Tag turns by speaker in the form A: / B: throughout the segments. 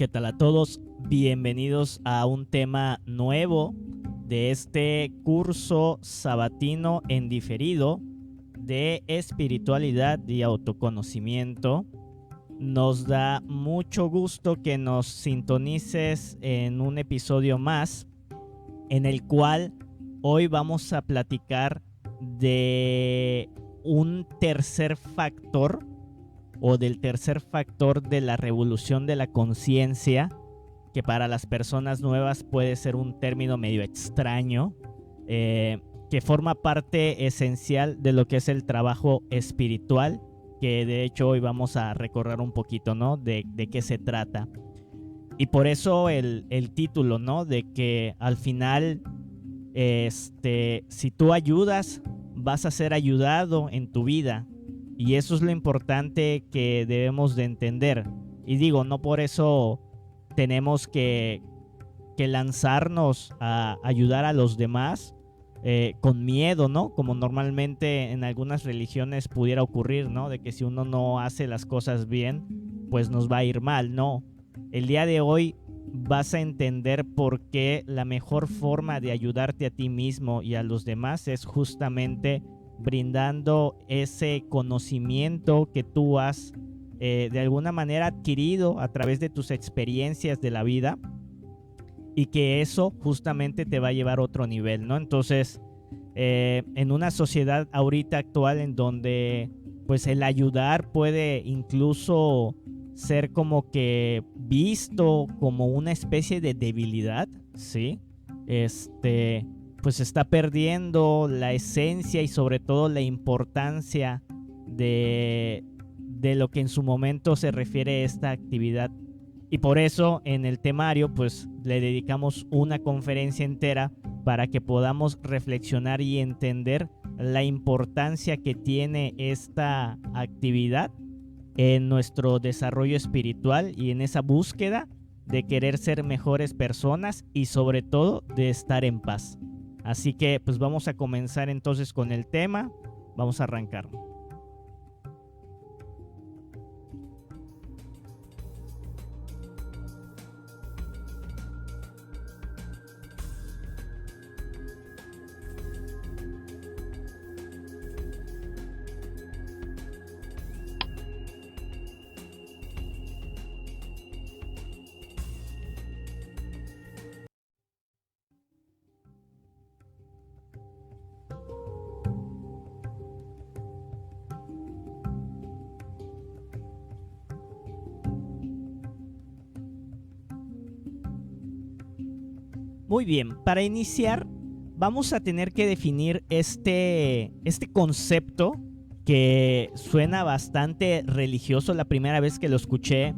A: ¿Qué tal a todos? Bienvenidos a un tema nuevo de este curso sabatino en diferido de espiritualidad y autoconocimiento. Nos da mucho gusto que nos sintonices en un episodio más, en el cual hoy vamos a platicar de un tercer factor o del tercer factor de la revolución de la conciencia, que para las personas nuevas puede ser un término medio extraño, que forma parte esencial de lo que es el trabajo espiritual, que de hecho hoy vamos a recorrer un poquito, ¿no? De qué se trata. Y por eso el título, ¿no? De que al final, si tú ayudas, vas a ser ayudado en tu vida. Y eso es lo importante que debemos de entender. Y digo, no por eso tenemos que lanzarnos a ayudar a los demás con miedo, ¿no? Como normalmente en algunas religiones pudiera ocurrir, ¿no? De que si uno no hace las cosas bien, pues nos va a ir mal, ¿no? El día de hoy vas a entender por qué la mejor forma de ayudarte a ti mismo y a los demás es justamente brindando ese conocimiento que tú has de alguna manera adquirido a través de tus experiencias de la vida, y que eso justamente te va a llevar a otro nivel, ¿no? Entonces, en una sociedad ahorita actual en donde pues el ayudar puede incluso ser como que visto como una especie de debilidad, ¿sí? Pues está perdiendo la esencia y sobre todo la importancia de lo que en su momento se refiere a esta actividad. Y por eso en el temario pues le dedicamos una conferencia entera para que podamos reflexionar y entender la importancia que tiene esta actividad en nuestro desarrollo espiritual y en esa búsqueda de querer ser mejores personas y sobre todo de estar en paz. Así que pues vamos a comenzar entonces con el tema, vamos a arrancar. Muy bien, para iniciar vamos a tener que definir este concepto que suena bastante religioso. La primera vez que lo escuché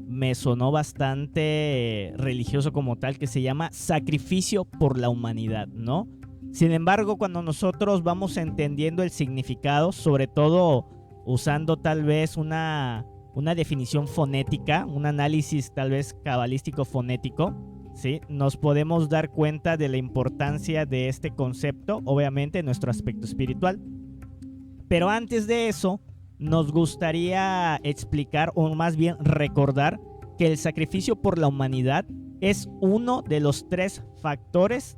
A: me sonó bastante religioso como tal, que se llama sacrificio por la humanidad, ¿no? Sin embargo, cuando nosotros vamos entendiendo el significado, sobre todo usando tal vez una definición fonética, un análisis tal vez cabalístico fonético, ¿sí? Nos podemos dar cuenta de la importancia de este concepto, obviamente en nuestro aspecto espiritual. Pero antes de eso, nos gustaría explicar, o más bien recordar, que el sacrificio por la humanidad es uno de los 3 factores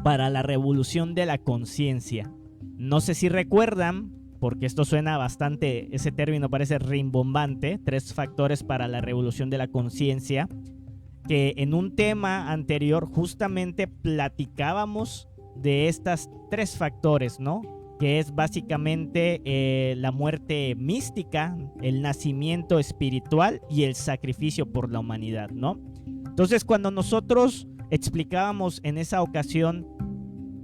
A: para la revolución de la conciencia. No sé si recuerdan, porque esto suena bastante, ese término parece rimbombante, 3 factores para la revolución de la conciencia, que en un tema anterior justamente platicábamos de estas 3 factores, ¿no? Que es básicamente la muerte mística, el nacimiento espiritual y el sacrificio por la humanidad, ¿no? Entonces, cuando nosotros explicábamos en esa ocasión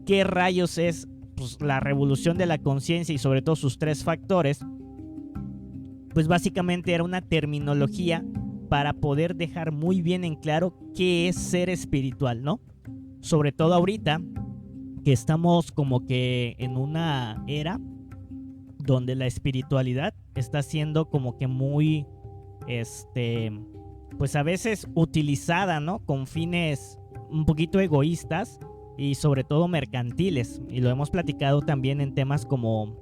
A: qué rayos es pues, la revolución de la conciencia y sobre todo sus 3 factores, pues básicamente era una terminología para poder dejar muy bien en claro qué es ser espiritual, ¿no? Sobre todo ahorita que estamos como que en una era donde la espiritualidad está siendo como que muy, pues a veces utilizada, ¿no? Con fines un poquito egoístas y sobre todo mercantiles. Y lo hemos platicado también en temas como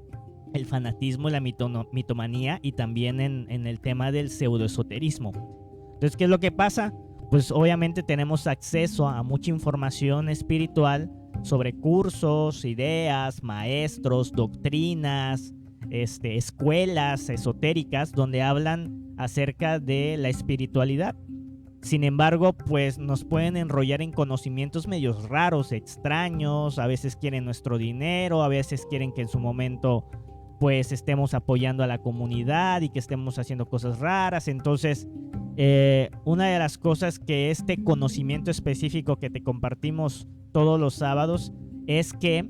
A: el fanatismo y la mitomanía y también en el tema del pseudoesoterismo. Entonces, ¿qué es lo que pasa? pues obviamente tenemos acceso a mucha información espiritual sobre cursos, ideas, maestros, doctrinas, escuelas esotéricas donde hablan acerca de la espiritualidad. Sin embargo, pues nos pueden enrollar en conocimientos medios raros, extraños, a veces quieren nuestro dinero, a veces quieren que en su momento pues estemos apoyando a la comunidad y que estemos haciendo cosas raras. Entonces, una de las cosas que este conocimiento específico que te compartimos todos los sábados es que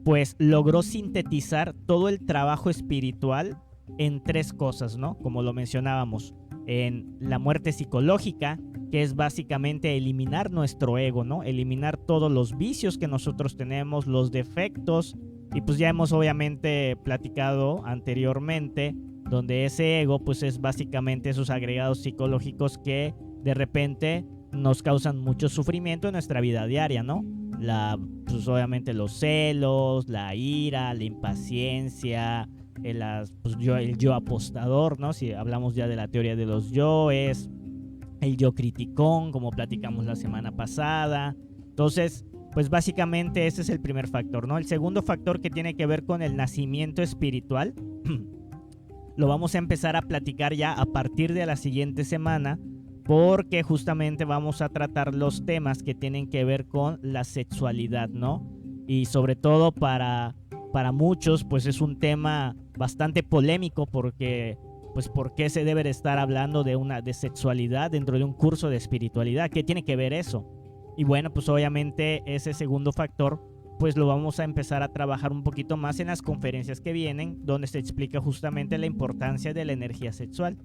A: pues logró sintetizar todo el trabajo espiritual en 3 cosas, ¿no? Como lo mencionábamos, en la muerte psicológica, que es básicamente eliminar nuestro ego, ¿no? Eliminar todos los vicios que nosotros tenemos, los defectos, y pues ya hemos obviamente platicado anteriormente, donde ese ego pues es básicamente esos agregados psicológicos que de repente nos causan mucho sufrimiento en nuestra vida diaria, ¿no? Pues obviamente los celos, la ira, la impaciencia, pues el yo apostador, ¿no? Si hablamos ya de la teoría de los yoes, el yo criticón, como platicamos la semana pasada. Entonces, pues básicamente ese es el primer factor, ¿no? El segundo factor, que tiene que ver con el nacimiento espiritual, lo vamos a empezar a platicar ya a partir de la siguiente semana, porque justamente vamos a tratar los temas que tienen que ver con la sexualidad, ¿no? Y sobre todo para muchos, pues es un tema bastante polémico, porque pues ¿por qué se debe de estar hablando de sexualidad dentro de un curso de espiritualidad? ¿Qué tiene que ver eso? Y bueno, pues obviamente ese segundo factor pues lo vamos a empezar a trabajar un poquito más en las conferencias que vienen, donde se explica justamente la importancia de la energía sexual.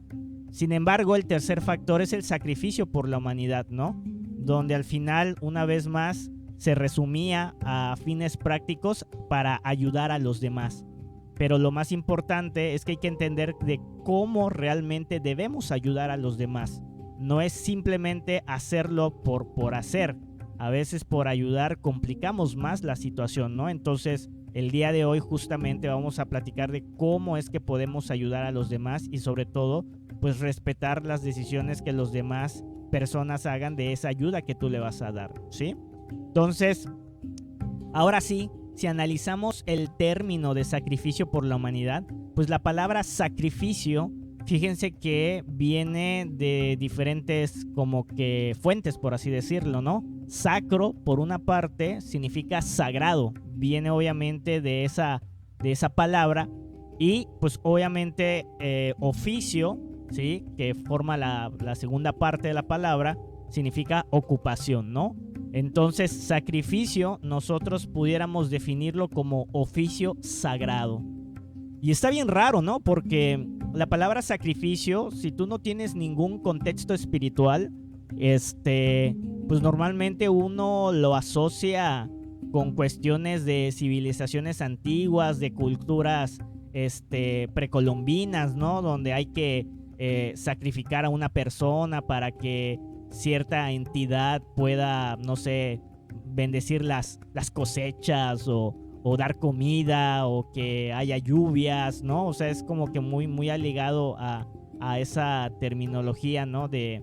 A: Sin embargo, el tercer factor es el sacrificio por la humanidad, ¿no? Donde al final, una vez más, se resumía a fines prácticos para ayudar a los demás. Pero lo más importante es que hay que entender de cómo realmente debemos ayudar a los demás. No es simplemente hacerlo por hacer. A veces por ayudar complicamos más la situación, ¿no? Entonces, el día de hoy justamente vamos a platicar de cómo es que podemos ayudar a los demás y sobre todo, pues respetar las decisiones que los demás personas hagan de esa ayuda que tú le vas a dar, ¿sí? Entonces, ahora sí, si analizamos el término de sacrificio por la humanidad, pues la palabra sacrificio, fíjense que viene de diferentes como que fuentes, por así decirlo, ¿no? Sacro, por una parte, significa sagrado. Viene obviamente de esa palabra. Y pues obviamente oficio, ¿sí? Que forma la segunda parte de la palabra, significa ocupación, ¿no? Entonces, sacrificio, nosotros pudiéramos definirlo como oficio sagrado. Y está bien raro, ¿no? Porque la palabra sacrificio, si tú no tienes ningún contexto espiritual, pues normalmente uno lo asocia con cuestiones de civilizaciones antiguas, de culturas precolombinas, ¿no? Donde hay que sacrificar a una persona para que cierta entidad pueda, no sé, bendecir las cosechas o dar comida o que haya lluvias, ¿no? O sea, es como que muy, muy aligado a esa terminología, ¿no? De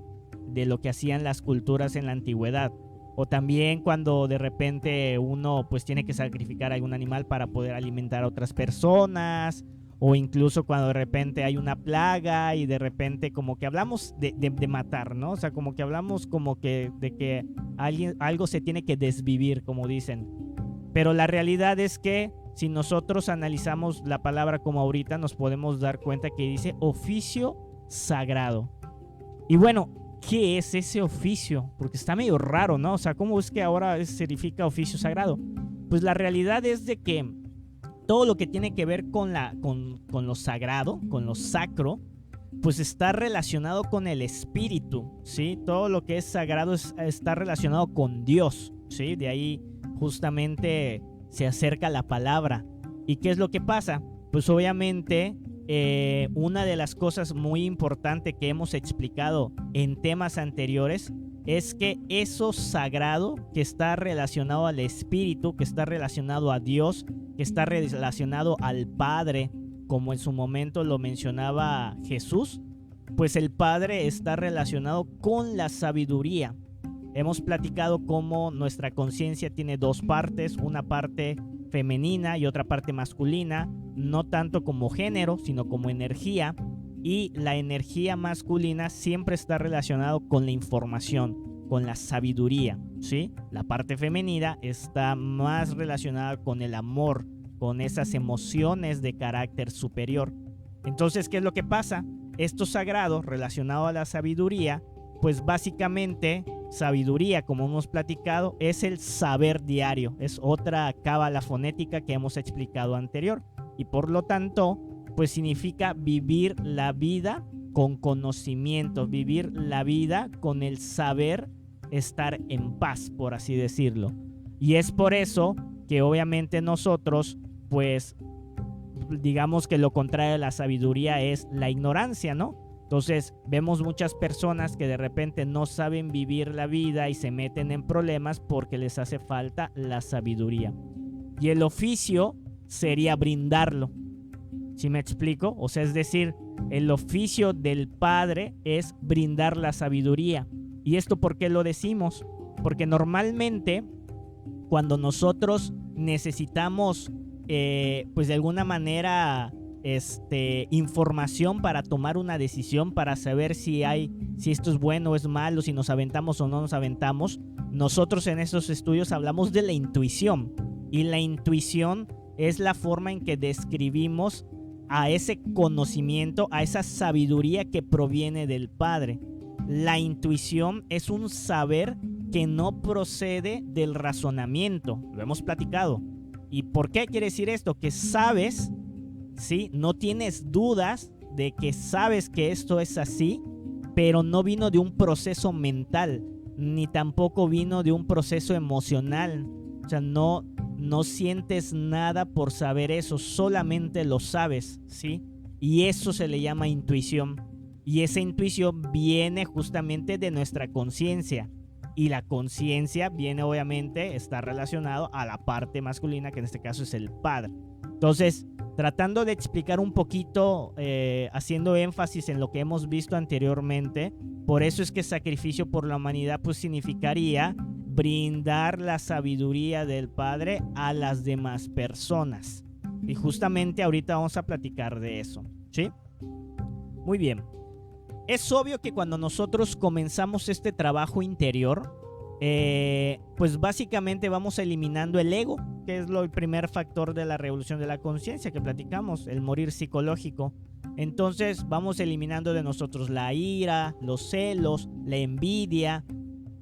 A: lo que hacían las culturas en la antigüedad. O también cuando de repente uno pues tiene que sacrificar a algún animal para poder alimentar a otras personas, o incluso cuando de repente hay una plaga y de repente como que hablamos de matar, ¿no? O sea, como que hablamos como que de que algo se tiene que desvivir, como dicen. Pero la realidad es que si nosotros analizamos la palabra como ahorita, nos podemos dar cuenta que dice oficio sagrado. Y bueno, ¿qué es ese oficio? Porque está medio raro, ¿no? O sea, ¿cómo es que ahora significa oficio sagrado? Pues la realidad es de que todo lo que tiene que ver con lo sagrado, con lo sacro, pues está relacionado con el espíritu, ¿sí? Todo lo que es sagrado está relacionado con Dios, ¿sí? De ahí justamente se acerca la palabra. ¿Y qué es lo que pasa? Pues obviamente una de las cosas muy importantes que hemos explicado en temas anteriores es que eso sagrado que está relacionado al espíritu, que está relacionado a Dios, que está relacionado al Padre, como en su momento lo mencionaba Jesús, pues el padre está relacionado con la sabiduría. Hemos platicado cómo nuestra conciencia tiene dos partes, una parte femenina y otra parte masculina, no tanto como género, sino como energía. Y la energía masculina siempre está relacionada con la información, con la sabiduría, ¿sí? La parte femenina está más relacionada con el amor, con esas emociones de carácter superior. Entonces, ¿qué es lo que pasa? Esto sagrado relacionado a la sabiduría, pues básicamente sabiduría, como hemos platicado, es el saber diario, es otra cábala fonética que hemos explicado anterior, y por lo tanto pues significa vivir la vida con conocimiento, vivir la vida con el saber estar en paz, por así decirlo. Y es por eso que obviamente nosotros pues digamos que lo contrario de la sabiduría es la ignorancia, ¿no? Entonces vemos muchas personas que de repente no saben vivir la vida y se meten en problemas porque les hace falta la sabiduría. Y el oficio sería brindarlo. ¿Sí me explico? O sea, es decir, el oficio del padre es brindar la sabiduría. ¿Y esto por qué lo decimos? Porque normalmente cuando nosotros necesitamos pues de alguna manera información para tomar una decisión, para saber si esto es bueno o es malo, si nos aventamos o no nos aventamos, nosotros en estos estudios hablamos de la intuición, y la intuición es la forma en que describimos a ese conocimiento, a esa sabiduría que proviene del Padre. La intuición es un saber que no procede del razonamiento, lo hemos platicado. ¿Y por qué quiere decir esto? Que sabes, ¿sí? No tienes dudas de que sabes que esto es así, pero no vino de un proceso mental, ni tampoco vino de un proceso emocional. O sea, no sientes nada por saber eso, solamente lo sabes, ¿sí? Y eso se le llama intuición. Y esa intuición viene justamente de nuestra conciencia. Y la conciencia viene, obviamente, está relacionado a la parte masculina, que en este caso es el padre. Entonces, tratando de explicar un poquito, haciendo énfasis en lo que hemos visto anteriormente, por eso es que sacrificio por la humanidad pues significaría brindar la sabiduría del Padre a las demás personas. Y justamente ahorita vamos a platicar de eso, ¿sí? Muy bien. Es obvio que cuando nosotros comenzamos este trabajo interior, pues básicamente vamos eliminando el ego, que es el primer factor de la revolución de la conciencia que platicamos, el morir psicológico. Entonces vamos eliminando de nosotros la ira, los celos, la envidia,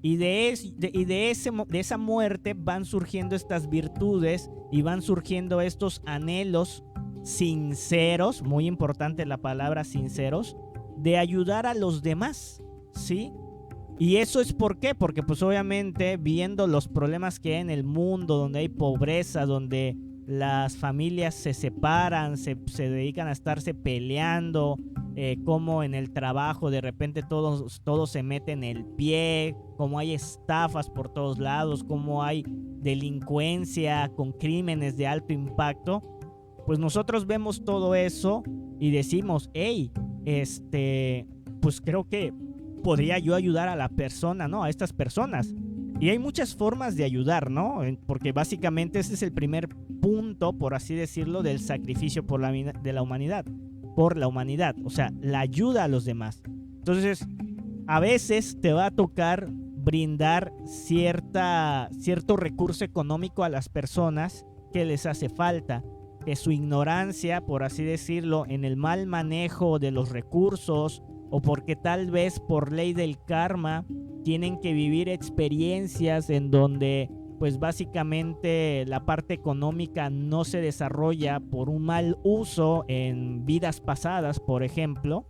A: y de esa muerte van surgiendo estas virtudes y van surgiendo estos anhelos sinceros, muy importante la palabra sinceros, de ayudar a los demás, ¿sí? Y eso es ¿por qué? Porque pues obviamente viendo los problemas que hay en el mundo, donde hay pobreza, donde las familias se separan, se dedican a estarse peleando, como en el trabajo de repente todos se meten el pie, como hay estafas por todos lados, como hay delincuencia con crímenes de alto impacto, pues nosotros vemos todo eso y decimos, hey, pues creo que podría yo ayudar a la persona, ¿no? A estas personas. Y hay muchas formas de ayudar, ¿no? Porque básicamente ese es el primer punto, por así decirlo, del sacrificio por de la humanidad, por la humanidad, o sea, la ayuda a los demás. Entonces, a veces te va a tocar brindar cierto recurso económico a las personas que les hace falta, que su ignorancia, por así decirlo, en el mal manejo de los recursos, o porque tal vez por ley del karma tienen que vivir experiencias en donde pues básicamente la parte económica no se desarrolla por un mal uso en vidas pasadas, por ejemplo,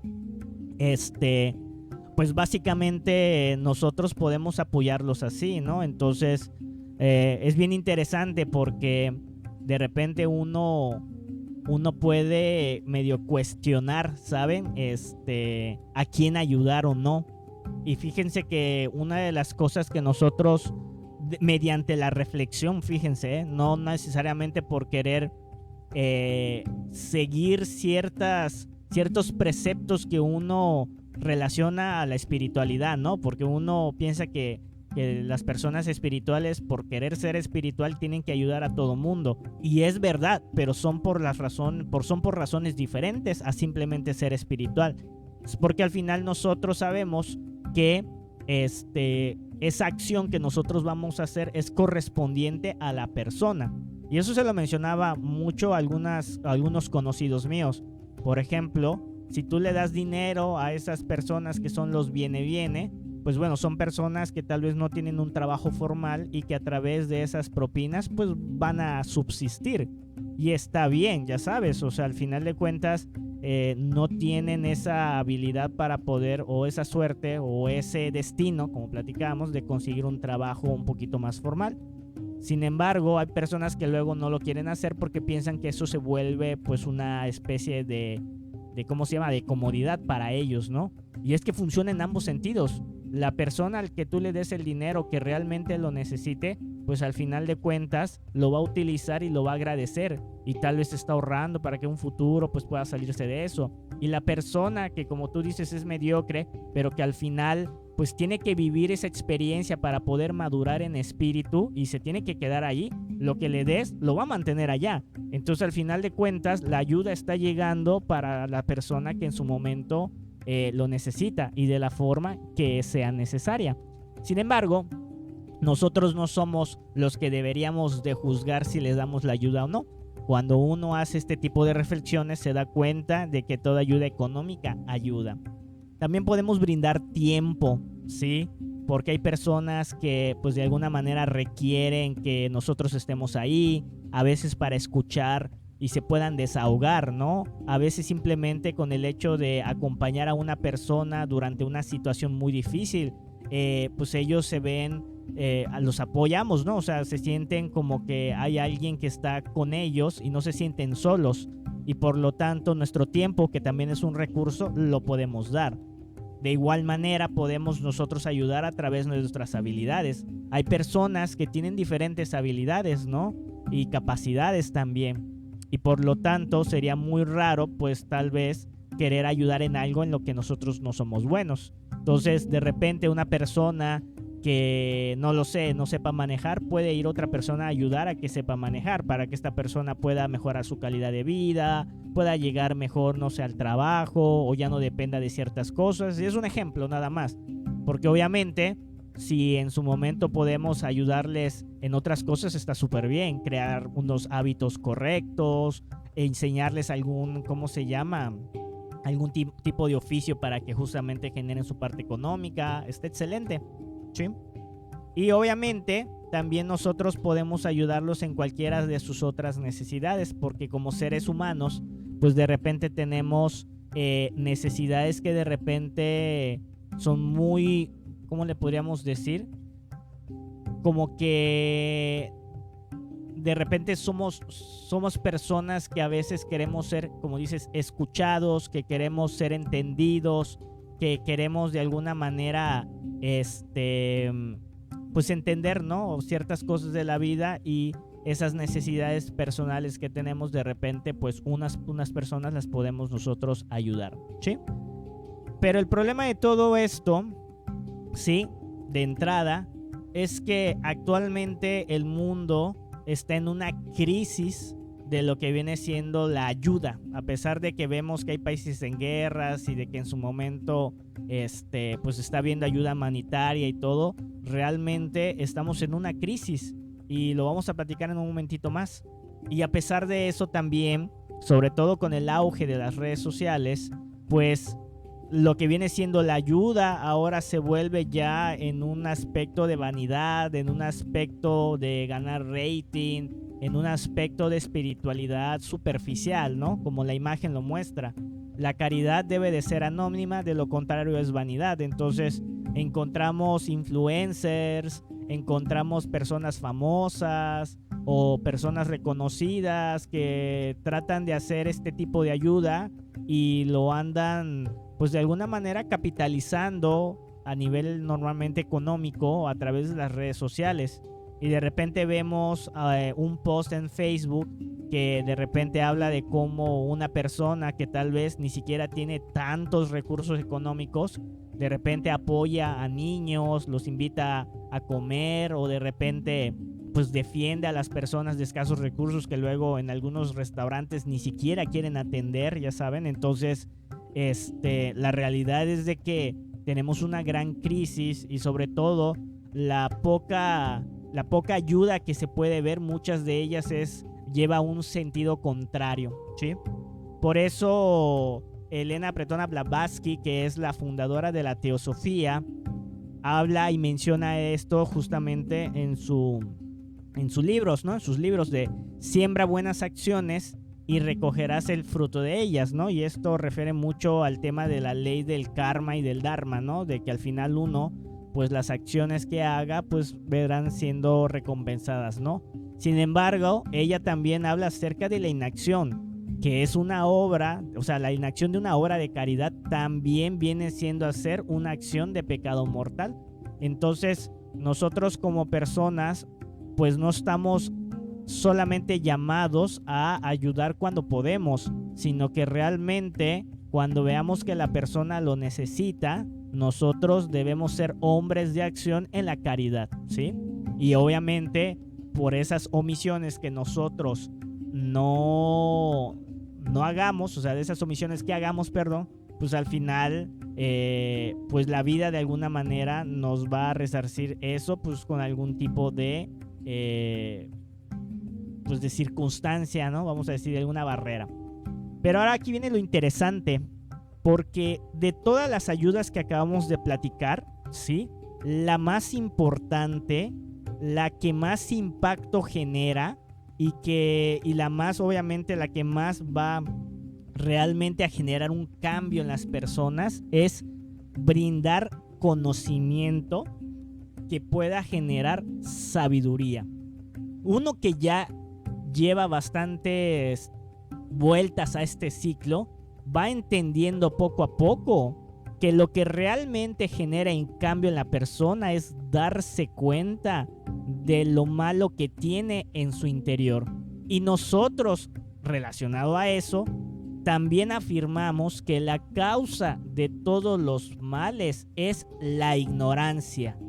A: pues básicamente nosotros podemos apoyarlos así, ¿no? Entonces es bien interesante porque de repente uno puede medio cuestionar, ¿saben? A quién ayudar o no. Y fíjense que una de las cosas que nosotros, mediante la reflexión, fíjense, no necesariamente por querer seguir ciertos preceptos que uno relaciona a la espiritualidad, ¿no? Porque uno piensa que las personas espirituales, por querer ser espiritual, tienen que ayudar a todo mundo. Y es verdad, pero son por razones diferentes a simplemente ser espiritual. Es porque al final nosotros sabemos que esa acción que nosotros vamos a hacer es correspondiente a la persona. Y eso se lo mencionaba mucho a algunos conocidos míos. Por ejemplo, si tú le das dinero a esas personas que son los viene, pues bueno, son personas que tal vez no tienen un trabajo formal y que a través de esas propinas pues van a subsistir. Y está bien, ya sabes, o sea, al final de cuentas no tienen esa habilidad para poder, o esa suerte, o ese destino, como platicábamos, de conseguir un trabajo un poquito más formal. Sin embargo, hay personas que luego no lo quieren hacer porque piensan que eso se vuelve pues una especie de ¿cómo se llama?, de comodidad para ellos, ¿no? Y es que funciona en ambos sentidos. La persona al que tú le des el dinero que realmente lo necesite, pues al final de cuentas lo va a utilizar y lo va a agradecer, y tal vez está ahorrando para que en un futuro pues pueda salirse de eso. Y la persona que, como tú dices, es mediocre, pero que al final pues tiene que vivir esa experiencia para poder madurar en espíritu y se tiene que quedar allí, lo que le des lo va a mantener allá. Entonces al final de cuentas la ayuda está llegando para la persona que en su momento lo necesita y de la forma que sea necesaria. Sin embargo, nosotros no somos los que deberíamos de juzgar si les damos la ayuda o no. Cuando uno hace este tipo de reflexiones se da cuenta de que toda ayuda económica ayuda. También podemos brindar tiempo, ¿sí? Porque hay personas que pues de alguna manera requieren que nosotros estemos ahí, a veces para escuchar y se puedan desahogar, ¿no? A veces simplemente con el hecho de acompañar a una persona durante una situación muy difícil, pues ellos se ven, los apoyamos, ¿no? O sea, se sienten como que hay alguien que está con ellos y no se sienten solos. Y por lo tanto, nuestro tiempo, que también es un recurso, lo podemos dar. De igual manera, podemos nosotros ayudar a través de nuestras habilidades. Hay personas que tienen diferentes habilidades, ¿no? Y capacidades también. Y por lo tanto, sería muy raro, pues tal vez, querer ayudar en algo en lo que nosotros no somos buenos. Entonces, de repente, una persona que no lo sé, no sepa manejar, puede ir otra persona a ayudar a que sepa manejar, para que esta persona pueda mejorar su calidad de vida, pueda llegar mejor, no sé, al trabajo, o ya no dependa de ciertas cosas. Y es un ejemplo nada más, porque obviamente si en su momento podemos ayudarles en otras cosas, está súper bien, crear unos hábitos correctos, enseñarles algún, ¿cómo se llama?, algún tipo de oficio para que justamente generen su parte económica. Está excelente, ¿sí? Y obviamente también nosotros podemos ayudarlos en cualquiera de sus otras necesidades, porque como seres humanos, pues de repente tenemos necesidades que de repente son muy, ¿cómo le podríamos decir? Como que de repente somos personas que a veces queremos ser, como dices, escuchados, que queremos ser entendidos, que queremos de alguna manera pues entender, ¿no?, ciertas cosas de la vida, y esas necesidades personales que tenemos, de repente pues unas personas las podemos nosotros ayudar, ¿sí? Pero el problema de todo esto, sí, de entrada, es que actualmente el mundo está en una crisis de lo que viene siendo la ayuda, a pesar de que vemos que hay países en guerras y de que en su momento pues está habiendo ayuda humanitaria y todo. Realmente estamos en una crisis y lo vamos a platicar en un momentito más. Y a pesar de eso también, sobre todo con el auge de las redes sociales, pues lo que viene siendo la ayuda ahora se vuelve ya en un aspecto de vanidad, en un aspecto de ganar rating, en un aspecto de espiritualidad superficial, ¿no? Como la imagen lo muestra. La caridad debe de ser anónima, de lo contrario es vanidad. Entonces encontramos influencers, encontramos personas famosas o personas reconocidas que tratan de hacer este tipo de ayuda y lo andan pues de alguna manera capitalizando a nivel normalmente económico a través de las redes sociales. Y de repente vemos un post en Facebook que de repente habla de cómo una persona que tal vez ni siquiera tiene tantos recursos económicos, de repente apoya a niños, los invita a comer, o de repente pues defiende a las personas de escasos recursos que luego en algunos restaurantes ni siquiera quieren atender, ya saben. Entonces la realidad es de que tenemos una gran crisis, y sobre todo la poca ayuda que se puede ver, muchas de ellas lleva un sentido contrario, ¿sí? Por eso Elena Pretona Blavatsky, que es la fundadora de la teosofía, habla y menciona esto justamente en sus libros, ¿no? En sus libros de siembra buenas acciones y recogerás el fruto de ellas, ¿no? Y esto refiere mucho al tema de la ley del karma y del dharma, ¿no? De que al final uno, pues las acciones que haga, pues verán siendo recompensadas, ¿no? Sin embargo, ella también habla acerca de la inacción, que es una obra, o sea, la inacción de una obra de caridad también viene siendo hacer una acción de pecado mortal. Entonces, nosotros como personas, pues no estamos solamente llamados a ayudar cuando podemos, sino que realmente cuando veamos que la persona lo necesita, nosotros debemos ser hombres de acción en la caridad, ¿sí? Y obviamente por esas omisiones que nosotros no hagamos, o sea, de esas omisiones que hagamos, perdón, pues al final, pues la vida de alguna manera nos va a resarcir eso, pues con algún tipo de, pues de circunstancia, ¿no? Vamos a decir, de alguna barrera. Pero ahora aquí viene lo interesante, porque de todas las ayudas que acabamos de platicar, ¿sí? La más importante, la que más impacto genera y la más, obviamente, la que más va realmente a generar un cambio en las personas es brindar conocimiento que pueda generar sabiduría. Uno que ya lleva bastantes vueltas a este ciclo va entendiendo poco a poco que lo que realmente genera un cambio en la persona es darse cuenta de lo malo que tiene en su interior. Y nosotros, relacionado a eso, también afirmamos que la causa de todos los males es la ignorancia,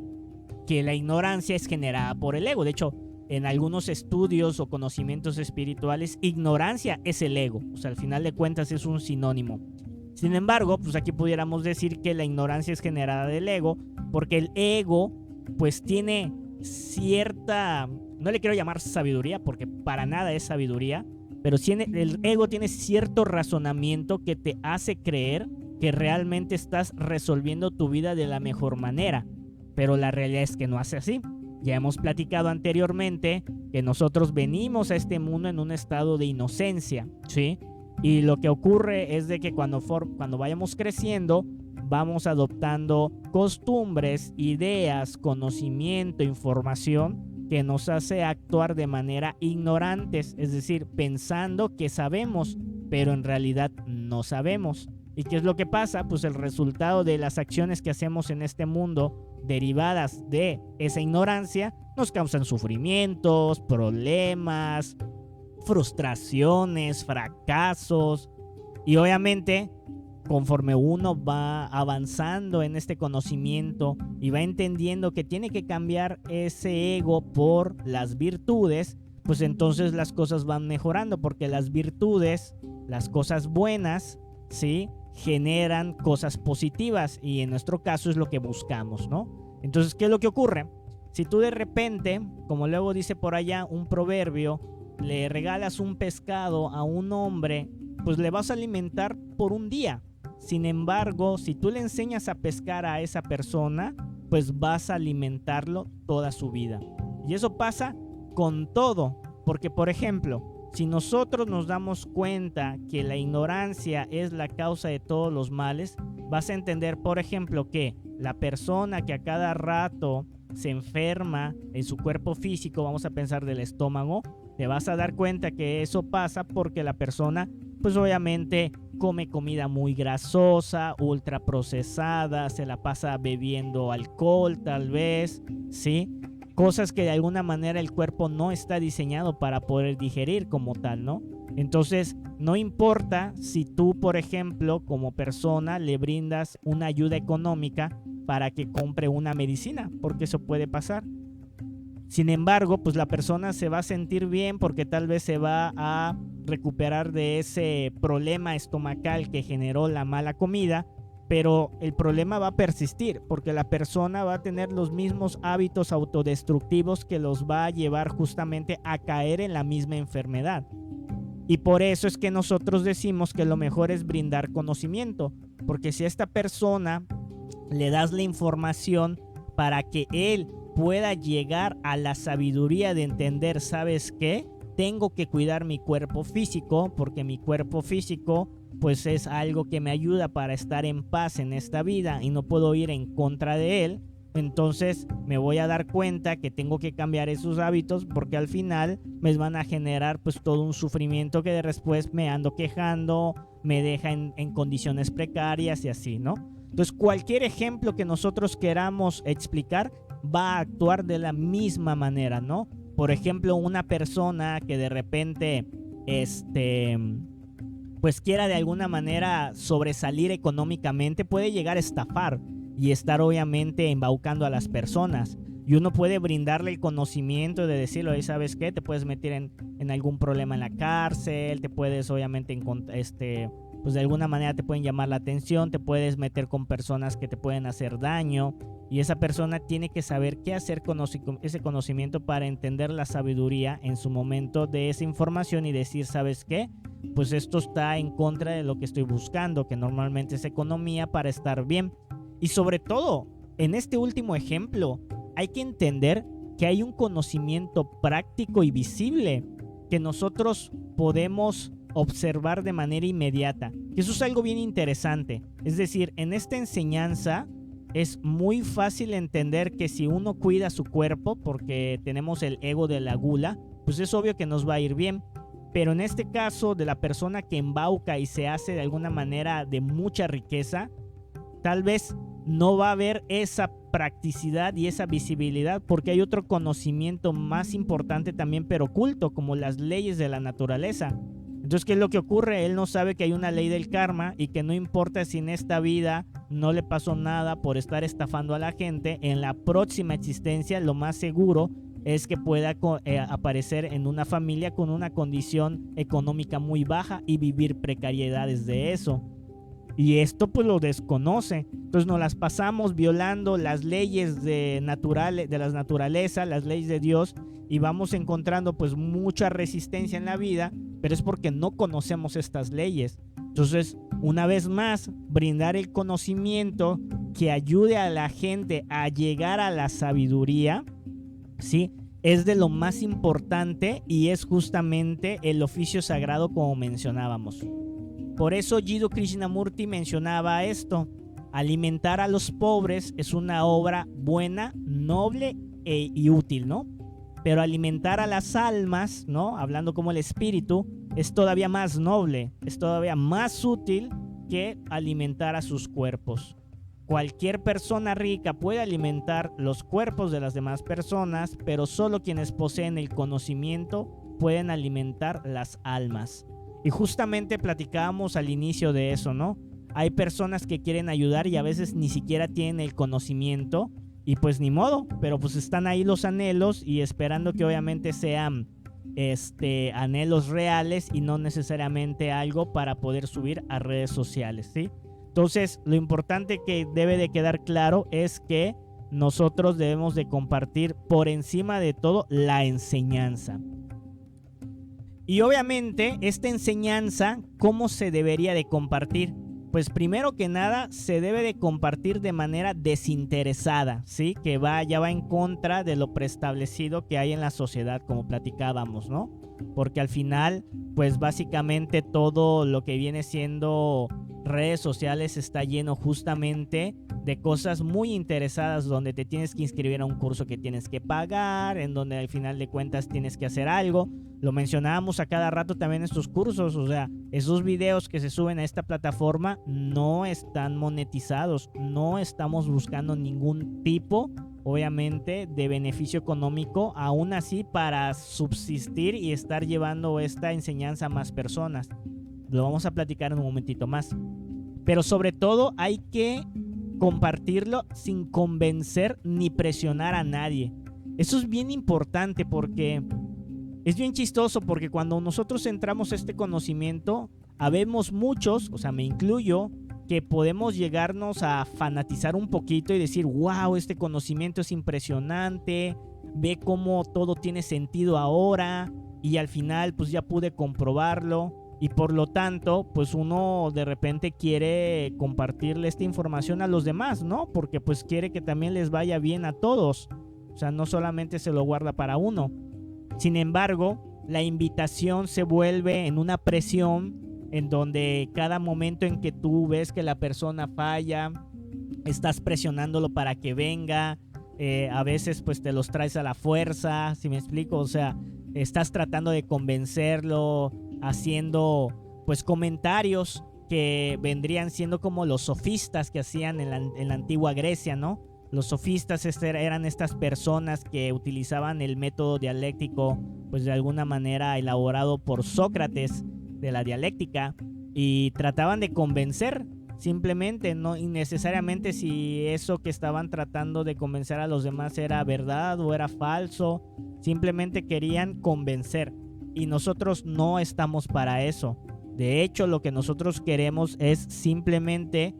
A: que la ignorancia es generada por el ego. De hecho, en algunos estudios o conocimientos espirituales, ignorancia es el ego. O sea, al final de cuentas es un sinónimo. Sin embargo, pues aquí pudiéramos decir que la ignorancia es generada del ego, porque el ego pues tiene cierta, no le quiero llamar sabiduría porque para nada es sabiduría, pero el ego tiene cierto razonamiento que te hace creer que realmente estás resolviendo tu vida de la mejor manera, pero la realidad es que no hace así. Ya hemos platicado anteriormente que nosotros venimos a este mundo en un estado de inocencia, ¿sí? Y lo que ocurre es de que cuando vayamos creciendo, vamos adoptando costumbres, ideas, conocimiento, información que nos hace actuar de manera ignorantes, es decir, pensando que sabemos, pero en realidad no sabemos. ¿Y qué es lo que pasa? Pues el resultado de las acciones que hacemos en este mundo derivadas de esa ignorancia nos causan sufrimientos, problemas, frustraciones, fracasos. Y obviamente, conforme uno va avanzando en este conocimiento y va entendiendo que tiene que cambiar ese ego por las virtudes, pues entonces las cosas van mejorando, porque las virtudes, las cosas buenas, ¿sí?, generan cosas positivas, y en nuestro caso es lo que buscamos, ¿no? Entonces, ¿qué es lo que ocurre? Si tú de repente, como luego dice por allá un proverbio, le regalas un pescado a un hombre, pues le vas a alimentar por un día. Sin embargo, si tú le enseñas a pescar a esa persona, pues vas a alimentarlo toda su vida. Y eso pasa con todo, porque por ejemplo, si nosotros nos damos cuenta que la ignorancia es la causa de todos los males, vas a entender, por ejemplo, que la persona que a cada rato se enferma en su cuerpo físico, vamos a pensar del estómago, te vas a dar cuenta que eso pasa porque la persona, pues obviamente come comida muy grasosa, ultraprocesada, se la pasa bebiendo alcohol tal vez, ¿sí? cosas que de alguna manera el cuerpo no está diseñado para poder digerir como tal, ¿no? Entonces, no importa si tú, por ejemplo, como persona le brindas una ayuda económica para que compre una medicina, porque eso puede pasar. Sin embargo, pues la persona se va a sentir bien porque tal vez se va a recuperar de ese problema estomacal que generó la mala comida, pero el problema va a persistir porque la persona va a tener los mismos hábitos autodestructivos que los va a llevar justamente a caer en la misma enfermedad. Y por eso es que nosotros decimos que lo mejor es brindar conocimiento, porque si a esta persona le das la información para que él pueda llegar a la sabiduría de entender, ¿sabes qué? Tengo que cuidar mi cuerpo físico, porque mi cuerpo físico pues es algo que me ayuda para estar en paz en esta vida y no puedo ir en contra de él. Entonces me voy a dar cuenta que tengo que cambiar esos hábitos, porque al final me van a generar pues todo un sufrimiento que después me ando quejando, me deja en condiciones precarias y así, ¿no? Entonces cualquier ejemplo que nosotros queramos explicar va a actuar de la misma manera, ¿no? Por ejemplo, una persona que de repente pues quiera de alguna manera sobresalir económicamente puede llegar a estafar y estar obviamente embaucando a las personas. Y uno puede brindarle el conocimiento de decirle, ¿sabes qué? Te puedes meter en algún problema en la cárcel, te puedes obviamente pues de alguna manera te pueden llamar la atención, te puedes meter con personas que te pueden hacer daño, y esa persona tiene que saber qué hacer con ese conocimiento para entender la sabiduría en su momento de esa información y decir, ¿sabes qué? Pues esto está en contra de lo que estoy buscando, que normalmente es economía para estar bien. Y sobre todo, en este último ejemplo, hay que entender que hay un conocimiento práctico y visible que nosotros podemos observar de manera inmediata. Eso es algo bien interesante. Es decir, en esta enseñanza es muy fácil entender que si uno cuida su cuerpo, porque tenemos el ego de la gula, pues es obvio que nos va a ir bien. Pero en este caso de la persona que embauca y se hace de alguna manera de mucha riqueza, tal vez no va a haber esa practicidad y esa visibilidad, porque hay otro conocimiento más importante también, pero oculto, como las leyes de la naturaleza. Entonces, ¿qué es lo que ocurre? Él no sabe que hay una ley del karma y que no importa si en esta vida no le pasó nada por estar estafando a la gente, en la próxima existencia lo más seguro es que pueda aparecer en una familia con una condición económica muy baja y vivir precariedades de eso. Y esto pues lo desconoce. Entonces nos las pasamos violando las leyes de la naturaleza, las leyes de Dios, y vamos encontrando pues mucha resistencia en la vida, pero es porque no conocemos estas leyes. Entonces, una vez más, brindar el conocimiento que ayude a la gente a llegar a la sabiduría, ¿sí? Es de lo más importante y es justamente el oficio sagrado, como mencionábamos. Por eso Jiddu Krishnamurti mencionaba esto: alimentar a los pobres es una obra buena, noble y útil, ¿no? Pero alimentar a las almas, ¿no? Hablando como el espíritu, es todavía más noble, es todavía más útil que alimentar a sus cuerpos. Cualquier persona rica puede alimentar los cuerpos de las demás personas, pero solo quienes poseen el conocimiento pueden alimentar las almas. Y justamente platicábamos al inicio de eso, ¿no? Hay personas que quieren ayudar y a veces ni siquiera tienen el conocimiento, y pues ni modo, pero pues están ahí los anhelos y esperando que obviamente sean anhelos reales y no necesariamente algo para poder subir a redes sociales, ¿sí? Entonces, lo importante que debe de quedar claro es que nosotros debemos de compartir por encima de todo la enseñanza. Y obviamente esta enseñanza, ¿cómo se debería de compartir? Pues primero que nada se debe de compartir de manera desinteresada, ¿sí? Que ya va en contra de lo preestablecido que hay en la sociedad, como platicábamos, ¿no? Porque al final, pues básicamente todo lo que viene siendo redes sociales está lleno justamente de cosas muy interesadas, donde te tienes que inscribir a un curso que tienes que pagar, en donde al final de cuentas tienes que hacer algo. Lo mencionábamos a cada rato también estos cursos, o sea, esos videos que se suben a esta plataforma no están monetizados, no estamos buscando ningún tipo obviamente de beneficio económico, aún así para subsistir y estar llevando esta enseñanza a más personas. Lo vamos a platicar en un momentito más. Pero sobre todo hay que compartirlo sin convencer ni presionar a nadie. Eso es bien importante porque es bien chistoso, porque cuando nosotros entramos a este conocimiento, habemos muchos, o sea, me incluyo, que podemos llegarnos a fanatizar un poquito y decir, wow, este conocimiento es impresionante, ve cómo todo tiene sentido ahora y al final pues ya pude comprobarlo. Y por lo tanto, pues uno de repente quiere compartirle esta información a los demás, ¿no? Porque pues quiere que también les vaya bien a todos. O sea, no solamente se lo guarda para uno. Sin embargo, la invitación se vuelve en una presión en donde cada momento en que tú ves que la persona falla, estás presionándolo para que venga. A veces pues te los traes a la fuerza, ¿sí me explico? O sea, estás tratando de convencerlo, haciendo pues comentarios que vendrían siendo como los sofistas que hacían en la antigua Grecia, ¿no? Los sofistas eran estas personas que utilizaban el método dialéctico, pues de alguna manera elaborado por Sócrates de la dialéctica, y trataban de convencer simplemente, no innecesariamente si eso que estaban tratando de convencer a los demás era verdad o era falso, simplemente querían convencer. Y nosotros no estamos para eso. De hecho, lo que nosotros queremos es simplemente,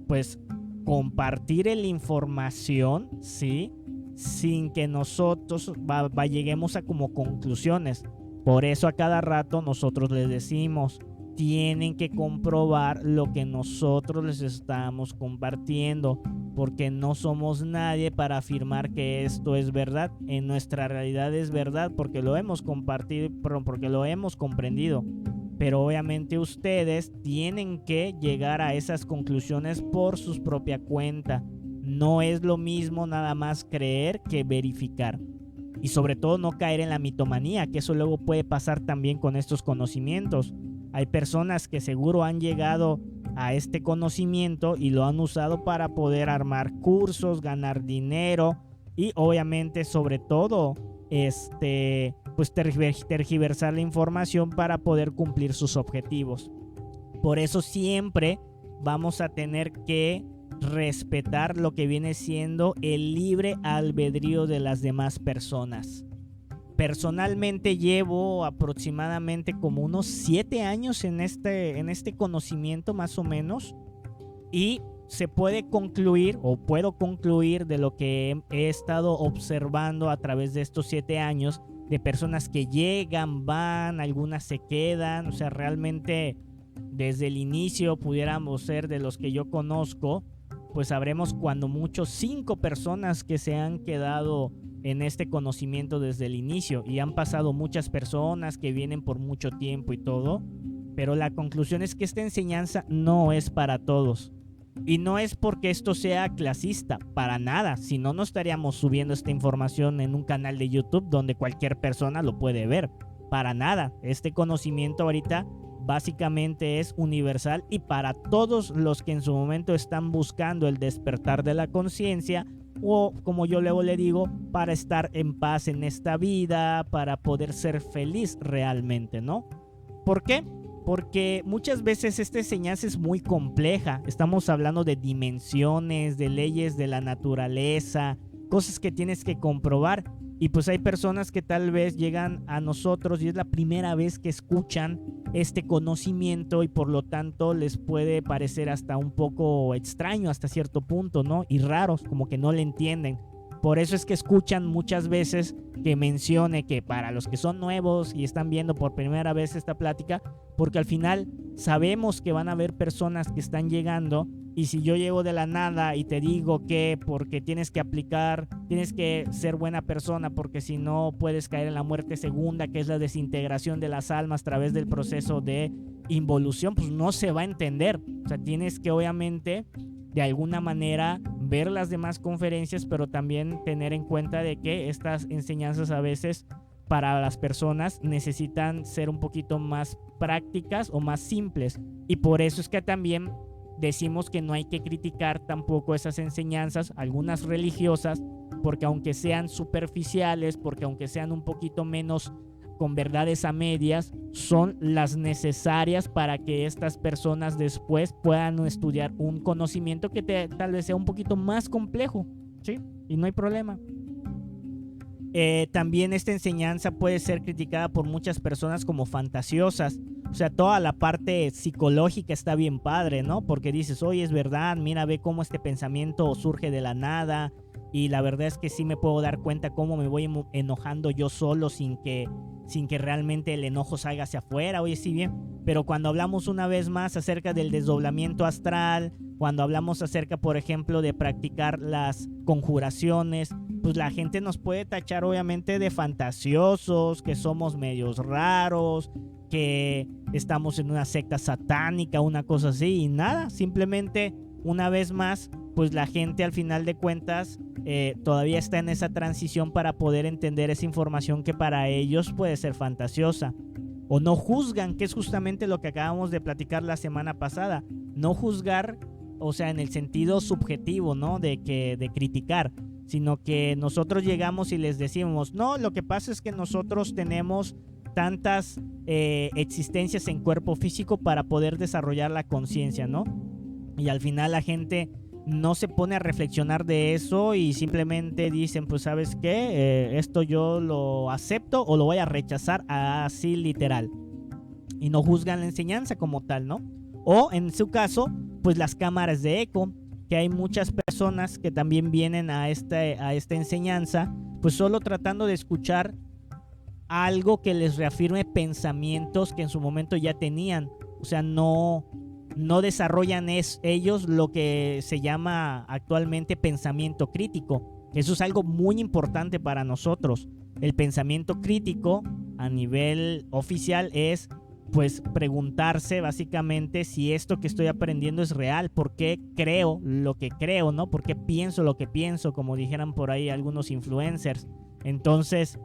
A: pues, compartir la información, ¿sí? Sin que nosotros lleguemos a como conclusiones. Por eso a cada rato nosotros les decimos, tienen que comprobar lo que nosotros les estamos compartiendo, porque no somos nadie para afirmar que esto es verdad. En nuestra realidad es verdad porque lo hemos compartido, porque lo hemos comprendido. Pero obviamente ustedes tienen que llegar a esas conclusiones por su propia cuenta. No es lo mismo nada más creer que verificar. Y sobre todo no caer en la mitomanía, que eso luego puede pasar también con estos conocimientos. Hay personas que seguro han llegado a este conocimiento y lo han usado para poder armar cursos, ganar dinero y obviamente sobre todo pues tergiversar la información para poder cumplir sus objetivos. Por eso siempre vamos a tener que respetar lo que viene siendo el libre albedrío de las demás personas. Personalmente llevo aproximadamente como unos 7 años en este conocimiento más o menos, y se puede concluir o puedo concluir de lo que he estado observando a través de estos 7 años de personas que llegan, van, algunas se quedan, o sea, realmente desde el inicio pudiéramos ser de los que yo conozco, pues habremos cuando mucho 5 personas que se han quedado en este conocimiento desde el inicio, y han pasado muchas personas que vienen por mucho tiempo y todo, pero la conclusión es que esta enseñanza no es para todos. Y no es porque esto sea clasista, para nada, si no, no estaríamos subiendo esta información en un canal de YouTube donde cualquier persona lo puede ver. Para nada, este conocimiento ahorita básicamente es universal y para todos los que en su momento están buscando el despertar de la conciencia, o como yo luego le digo, para estar en paz en esta vida, para poder ser feliz realmente, ¿no? ¿Por qué? Porque muchas veces esta enseñanza es muy compleja. Estamos hablando de dimensiones, de leyes de la naturaleza, cosas que tienes que comprobar. Y pues hay personas que tal vez llegan a nosotros y es la primera vez que escuchan este conocimiento y por lo tanto les puede parecer hasta un poco extraño hasta cierto punto, ¿no? Y raros, como que no le entienden. Por eso es que escuchan muchas veces que mencione que para los que son nuevos y están viendo por primera vez esta plática, porque al final sabemos que van a haber personas que están llegando, y si yo llego de la nada y te digo que porque tienes que aplicar, tienes que ser buena persona, porque si no puedes caer en la muerte segunda, que es la desintegración de las almas a través del proceso de involución, pues no se va a entender. O sea, tienes que obviamente de alguna manera ver las demás conferencias, pero también tener en cuenta de que estas enseñanzas a veces para las personas necesitan ser un poquito más prácticas o más simples, y por eso es que también decimos que no hay que criticar tampoco esas enseñanzas, algunas religiosas, porque aunque sean superficiales, porque aunque sean un poquito menos con verdades a medias, son las necesarias para que estas personas después puedan estudiar un conocimiento que tal vez sea un poquito más complejo, ¿sí? Y no hay problema. También esta enseñanza puede ser criticada por muchas personas como fantasiosas. O sea, toda la parte psicológica está bien padre, ¿no? Porque dices, oye, es verdad, mira, ve cómo este pensamiento surge de la nada. Y la verdad es que sí me puedo dar cuenta cómo me voy enojando yo solo sin que realmente el enojo salga hacia afuera. Oye, sí, bien. Pero cuando hablamos una vez más acerca del desdoblamiento astral, cuando hablamos acerca, por ejemplo, de practicar las conjuraciones, pues la gente nos puede tachar obviamente de fantasiosos, que somos medios raros, que estamos en una secta satánica, una cosa así, y nada, simplemente una vez más, pues la gente al final de cuentas todavía está en esa transición para poder entender esa información que para ellos puede ser fantasiosa. O no juzgan, que es justamente lo que acabamos de platicar la semana pasada. No juzgar, o sea, en el sentido subjetivo, ¿no? De criticar, sino que nosotros llegamos y les decimos, no, lo que pasa es que nosotros tenemos tantas existencias en cuerpo físico para poder desarrollar la conciencia, ¿no? Y al final la gente no se pone a reflexionar de eso y simplemente dicen, pues ¿sabes qué? Esto yo lo acepto o lo voy a rechazar así literal. Y no juzgan la enseñanza como tal, ¿no? O en su caso, pues las cámaras de eco, que hay muchas personas que también vienen a esta enseñanza, pues solo tratando de escuchar algo que les reafirme pensamientos que en su momento ya tenían. O sea, no desarrollan ellos lo que se llama actualmente pensamiento crítico. Eso es algo muy importante para nosotros. El pensamiento crítico a nivel oficial es pues preguntarse básicamente si esto que estoy aprendiendo es real, por qué creo lo que creo, ¿no? Por qué pienso lo que pienso, como dijeran por ahí algunos influencers. Entonces,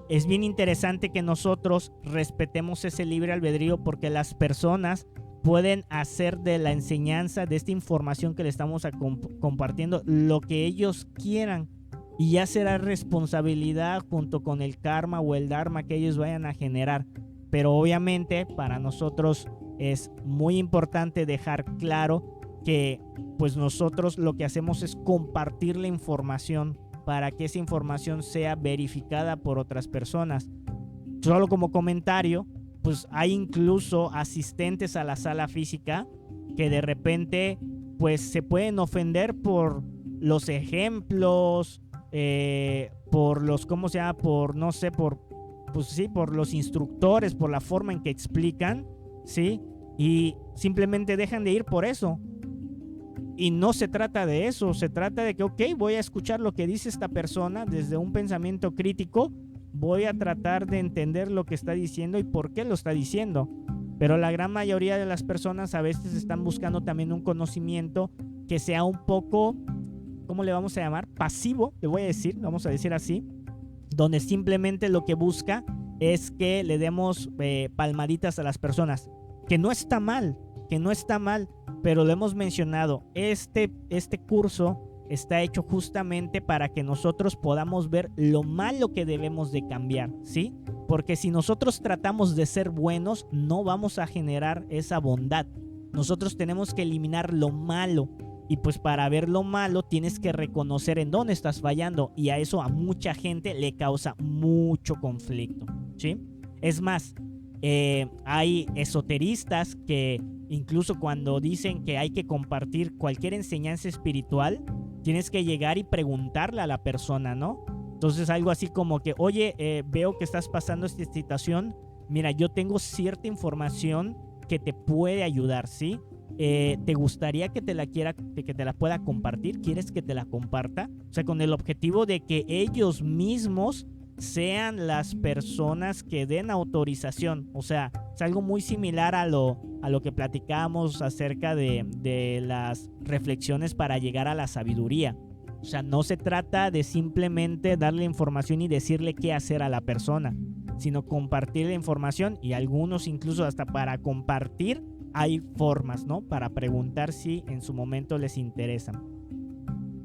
A: es bien interesante que nosotros respetemos ese libre albedrío, porque las personas pueden hacer de la enseñanza, de esta información que le estamos compartiendo, lo que ellos quieran, y ya será responsabilidad junto con el karma o el dharma que ellos vayan a generar. Pero obviamente para nosotros es muy importante dejar claro que pues nosotros lo que hacemos es compartir la información para que esa información sea verificada por otras personas. Solo como comentario, pues hay incluso asistentes a la sala física que de repente pues se pueden ofender por los ejemplos, por los, ¿cómo se llama? Por, no sé, pues sí, por los instructores, por la forma en que explican, ¿sí? Y simplemente dejan de ir por eso. Y no se trata de eso, se trata de que, ok, voy a escuchar lo que dice esta persona desde un pensamiento crítico, voy a tratar de entender lo que está diciendo y por qué lo está diciendo. Pero la gran mayoría de las personas a veces están buscando también un conocimiento que sea un poco, ¿cómo le vamos a llamar? Pasivo, le voy a decir, vamos a decir así, donde simplemente lo que busca es que le demos palmaditas a las personas, que no está mal, pero lo hemos mencionado, este curso está hecho justamente para que nosotros podamos ver lo malo que debemos de cambiar, ¿sí? Porque si nosotros tratamos de ser buenos, no vamos a generar esa bondad. Nosotros tenemos que eliminar lo malo. Y pues para ver lo malo tienes que reconocer en dónde estás fallando. Y a eso a mucha gente le causa mucho conflicto, ¿sí? Es más, hay esoteristas que incluso cuando dicen que hay que compartir cualquier enseñanza espiritual, tienes que llegar y preguntarle a la persona, ¿no? Entonces algo así como que, oye, veo que estás pasando esta situación. Mira, yo tengo cierta información que te puede ayudar, ¿sí? ¿Te gustaría que te la pueda compartir? ¿Quieres que te la comparta? O sea, con el objetivo de que ellos mismos sean las personas que den autorización. O sea, es algo muy similar a lo que platicábamos acerca de las reflexiones para llegar a la sabiduría. O sea, no se trata de simplemente darle información y decirle qué hacer a la persona, sino compartir la información, y algunos incluso hasta para compartir hay formas, ¿no? Para preguntar si en su momento les interesan.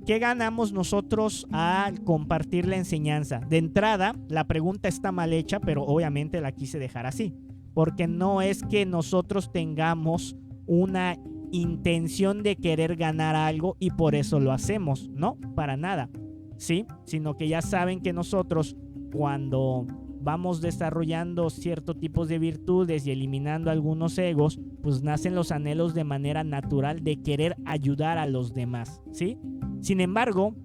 A: ¿Qué ganamos nosotros al compartir la enseñanza? De entrada, la pregunta está mal hecha, pero obviamente la quise dejar así, porque no es que nosotros tengamos una intención de querer ganar algo y por eso lo hacemos, no, para nada, ¿sí? Sino que ya saben que nosotros, cuando vamos desarrollando ciertos tipos de virtudes y eliminando algunos egos, pues nacen los anhelos de manera natural de querer ayudar a los demás, ¿sí? Sin embargo,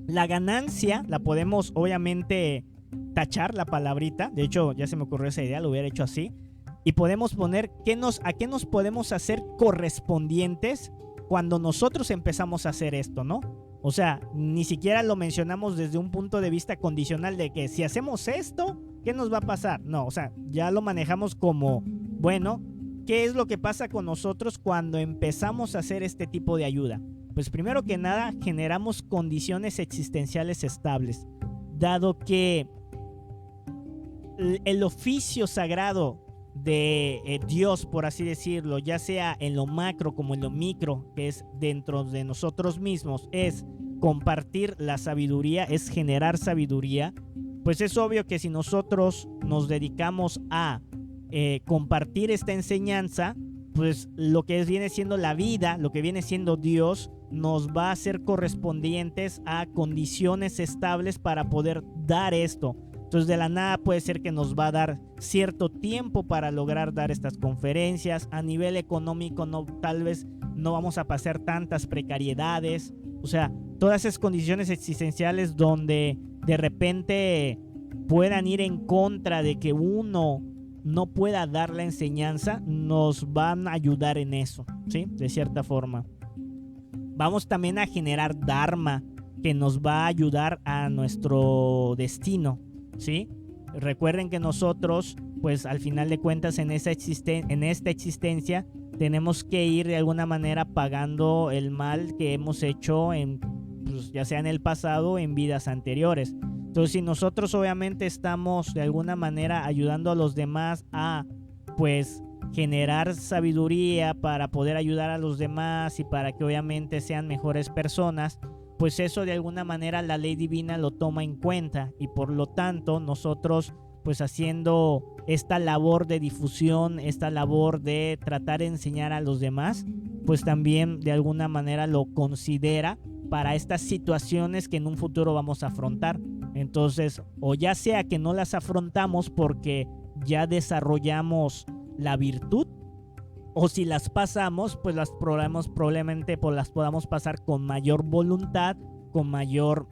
A: la ganancia la podemos obviamente tachar, la palabrita. De hecho, ya se me ocurrió esa idea, lo hubiera hecho así. Y podemos poner a qué nos podemos hacer correspondientes cuando nosotros empezamos a hacer esto, ¿no? O sea, ni siquiera lo mencionamos desde un punto de vista condicional de que si hacemos esto, ¿qué nos va a pasar? No, o sea, ya lo manejamos como, bueno, ¿qué es lo que pasa con nosotros cuando empezamos a hacer este tipo de ayuda? Pues primero que nada, generamos condiciones existenciales estables, dado que el oficio sagrado de Dios, por así decirlo, ya sea en lo macro como en lo micro, que es dentro de nosotros mismos, es compartir la sabiduría, es generar sabiduría. Pues es obvio que si nosotros nos dedicamos a compartir esta enseñanza, pues lo que viene siendo la vida, lo que viene siendo Dios, nos va a hacer correspondientes a condiciones estables para poder dar esto. Entonces de la nada puede ser que nos va a dar cierto tiempo para lograr dar estas conferencias. A nivel económico no, tal vez no vamos a pasar tantas precariedades. O sea, todas esas condiciones existenciales donde de repente puedan ir en contra de que uno no pueda dar la enseñanza, nos van a ayudar en eso, ¿sí? De cierta forma. Vamos también a generar dharma que nos va a ayudar a nuestro destino, ¿sí? Recuerden que nosotros, pues al final de cuentas en esta existencia tenemos que ir de alguna manera pagando el mal que hemos hecho pues, ya sea en el pasado o en vidas anteriores. Entonces si nosotros obviamente estamos de alguna manera ayudando a los demás a pues generar sabiduría para poder ayudar a los demás y para que obviamente sean mejores personas, pues eso de alguna manera la ley divina lo toma en cuenta y por lo tanto nosotros pues haciendo esta labor de difusión, esta labor de tratar de enseñar a los demás, pues también de alguna manera lo considera para estas situaciones que en un futuro vamos a afrontar. Entonces, o ya sea que no las afrontamos porque ya desarrollamos la virtud, o si las pasamos, pues las probablemente pues las podamos pasar con mayor voluntad, con mayor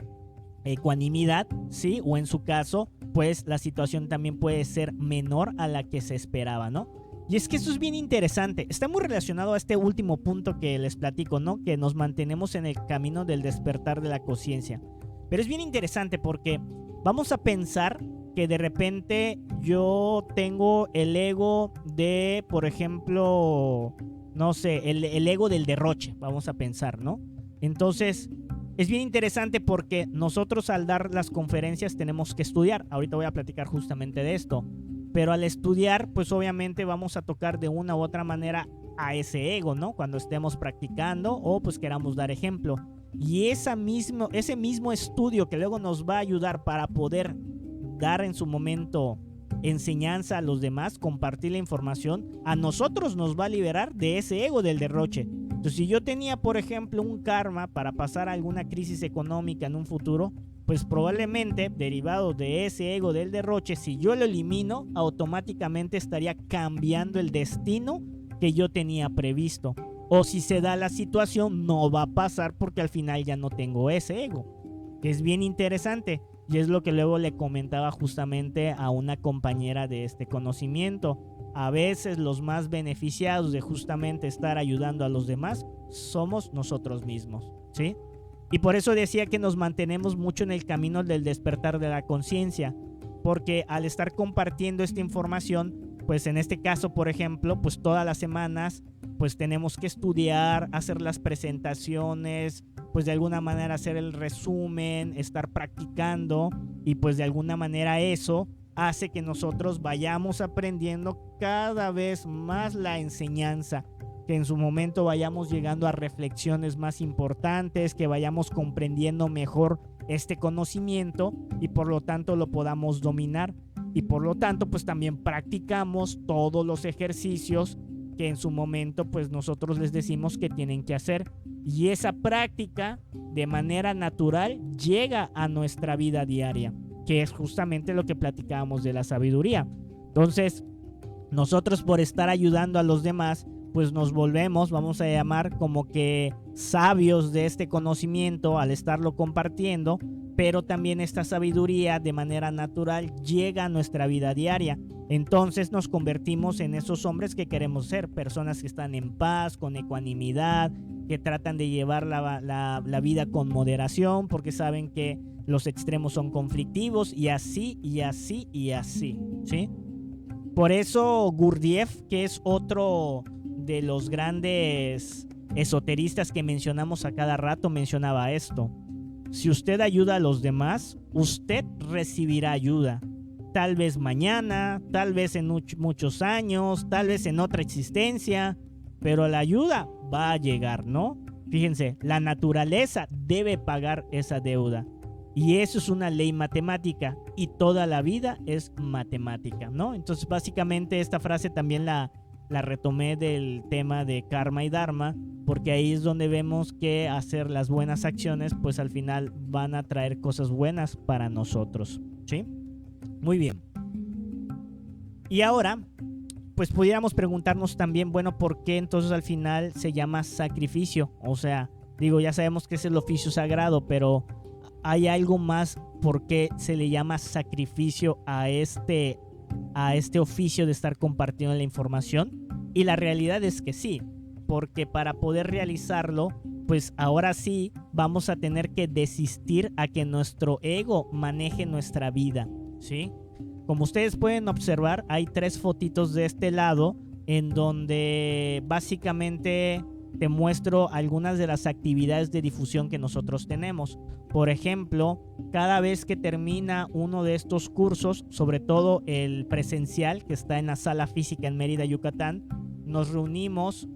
A: ecuanimidad, ¿sí? O en su caso, pues la situación también puede ser menor a la que se esperaba, ¿no? Y es que eso es bien interesante, está muy relacionado a este último punto que les platico, ¿no? Que nos mantenemos en el camino del despertar de la conciencia. Pero es bien interesante porque vamos a pensar que de repente yo tengo el ego de, por ejemplo, no sé, el ego del derroche, vamos a pensar, ¿no? Entonces, es bien interesante porque nosotros al dar las conferencias tenemos que estudiar. Ahorita voy a platicar justamente de esto. Pero al estudiar, pues obviamente vamos a tocar de una u otra manera a ese ego, ¿no? Cuando estemos practicando o pues queramos dar ejemplo. Y ese mismo estudio que luego nos va a ayudar para poder dar en su momento enseñanza a los demás, compartir la información, a nosotros nos va a liberar de ese ego del derroche. Entonces, si yo tenía, por ejemplo, un karma para pasar alguna crisis económica en un futuro, pues probablemente, derivado de ese ego del derroche, si yo lo elimino, automáticamente estaría cambiando el destino que yo tenía previsto. O si se da la situación, no va a pasar porque al final ya no tengo ese ego. Que es bien interesante. Y es lo que luego le comentaba justamente a una compañera de este conocimiento. A veces los más beneficiados de justamente estar ayudando a los demás somos nosotros mismos, ¿sí? Y por eso decía que nos mantenemos mucho en el camino del despertar de la conciencia, porque al estar compartiendo esta información, pues en este caso, por ejemplo, pues todas las semanas, pues tenemos que estudiar, hacer las presentaciones, pues de alguna manera hacer el resumen, estar practicando y pues de alguna manera eso hace que nosotros vayamos aprendiendo cada vez más la enseñanza, que en su momento vayamos llegando a reflexiones más importantes, que vayamos comprendiendo mejor este conocimiento y por lo tanto lo podamos dominar. Y por lo tanto pues también practicamos todos los ejercicios que en su momento pues nosotros les decimos que tienen que hacer. Y esa práctica de manera natural llega a nuestra vida diaria, que es justamente lo que platicábamos de la sabiduría. Entonces, nosotros por estar ayudando a los demás, pues nos volvemos, vamos a llamar como que sabios de este conocimiento al estarlo compartiendo, pero también esta sabiduría de manera natural llega a nuestra vida diaria. Entonces nos convertimos en esos hombres que queremos ser, personas que están en paz, con ecuanimidad, que tratan de llevar la vida con moderación, porque saben que los extremos son conflictivos y así, y así, y así, ¿sí? Por eso Gurdjieff, que es otro de los grandes esoteristas que mencionamos a cada rato, mencionaba esto: si usted ayuda a los demás, usted recibirá ayuda. Tal vez mañana, tal vez en muchos años, tal vez en otra existencia, pero la ayuda va a llegar, ¿no? Fíjense, la naturaleza debe pagar esa deuda. Y eso es una ley matemática y toda la vida es matemática, ¿no? Entonces básicamente esta frase también la retomé del tema de karma y dharma, porque ahí es donde vemos que hacer las buenas acciones pues al final van a traer cosas buenas para nosotros, ¿sí? Muy bien. Y ahora pues pudiéramos preguntarnos también, bueno, ¿por qué entonces al final se llama sacrificio? O sea, digo, ya sabemos que es el oficio sagrado, pero ¿hay algo más por qué se le llama sacrificio a este oficio de estar compartiendo la información? Y la realidad es que sí, porque para poder realizarlo, pues ahora sí vamos a tener que desistir a que nuestro ego maneje nuestra vida, ¿sí? Como ustedes pueden observar, hay 3 fotitos de este lado en donde básicamente te muestro algunas de las actividades de difusión que nosotros tenemos. Por ejemplo, cada vez que termina uno de estos cursos, sobre todo el presencial que está en la sala física en Mérida, Yucatán, nos reunimos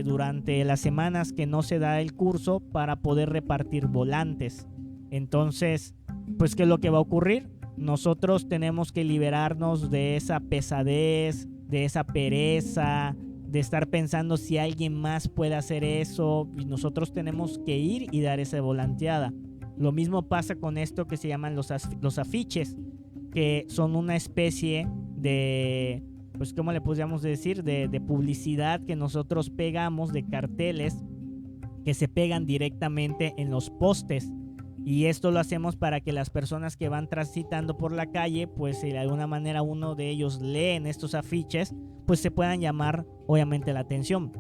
A: durante las semanas que no se da el curso para poder repartir volantes. Entonces, pues, ¿qué es lo que va a ocurrir? Nosotros tenemos que liberarnos de esa pesadez, de esa pereza, de estar pensando si alguien más puede hacer eso, y nosotros tenemos que ir y dar esa volanteada. Lo mismo pasa con esto que se llaman los afiches, que son una especie de, pues, ¿cómo le podríamos decir? De publicidad que nosotros pegamos, de carteles que se pegan directamente en los postes. Y esto lo hacemos para que las personas que van transitando por la calle, pues si de alguna manera uno de ellos leen estos afiches, pues se puedan llamar obviamente la atención.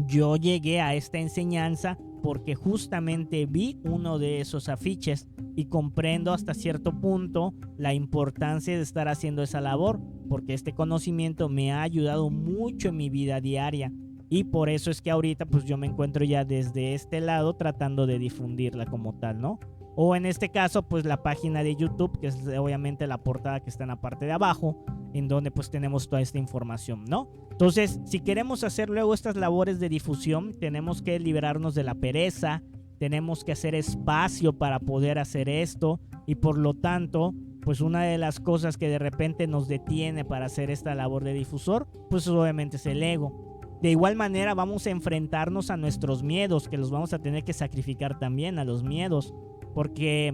A: Yo llegué a esta enseñanza porque justamente vi uno de esos afiches y comprendo hasta cierto punto la importancia de estar haciendo esa labor, porque este conocimiento me ha ayudado mucho en mi vida diaria. Y por eso es que ahorita pues yo me encuentro ya desde este lado tratando de difundirla como tal, ¿no? O en este caso pues la página de YouTube, que es obviamente la portada que está en la parte de abajo, en donde pues tenemos toda esta información, ¿no? Entonces, si queremos hacer luego estas labores de difusión, tenemos que liberarnos de la pereza, tenemos que hacer espacio para poder hacer esto, y por lo tanto, pues una de las cosas que de repente nos detiene para hacer esta labor de difusor, pues obviamente es el ego. De igual manera vamos a enfrentarnos a nuestros miedos, que los vamos a tener que sacrificar también, a los miedos, porque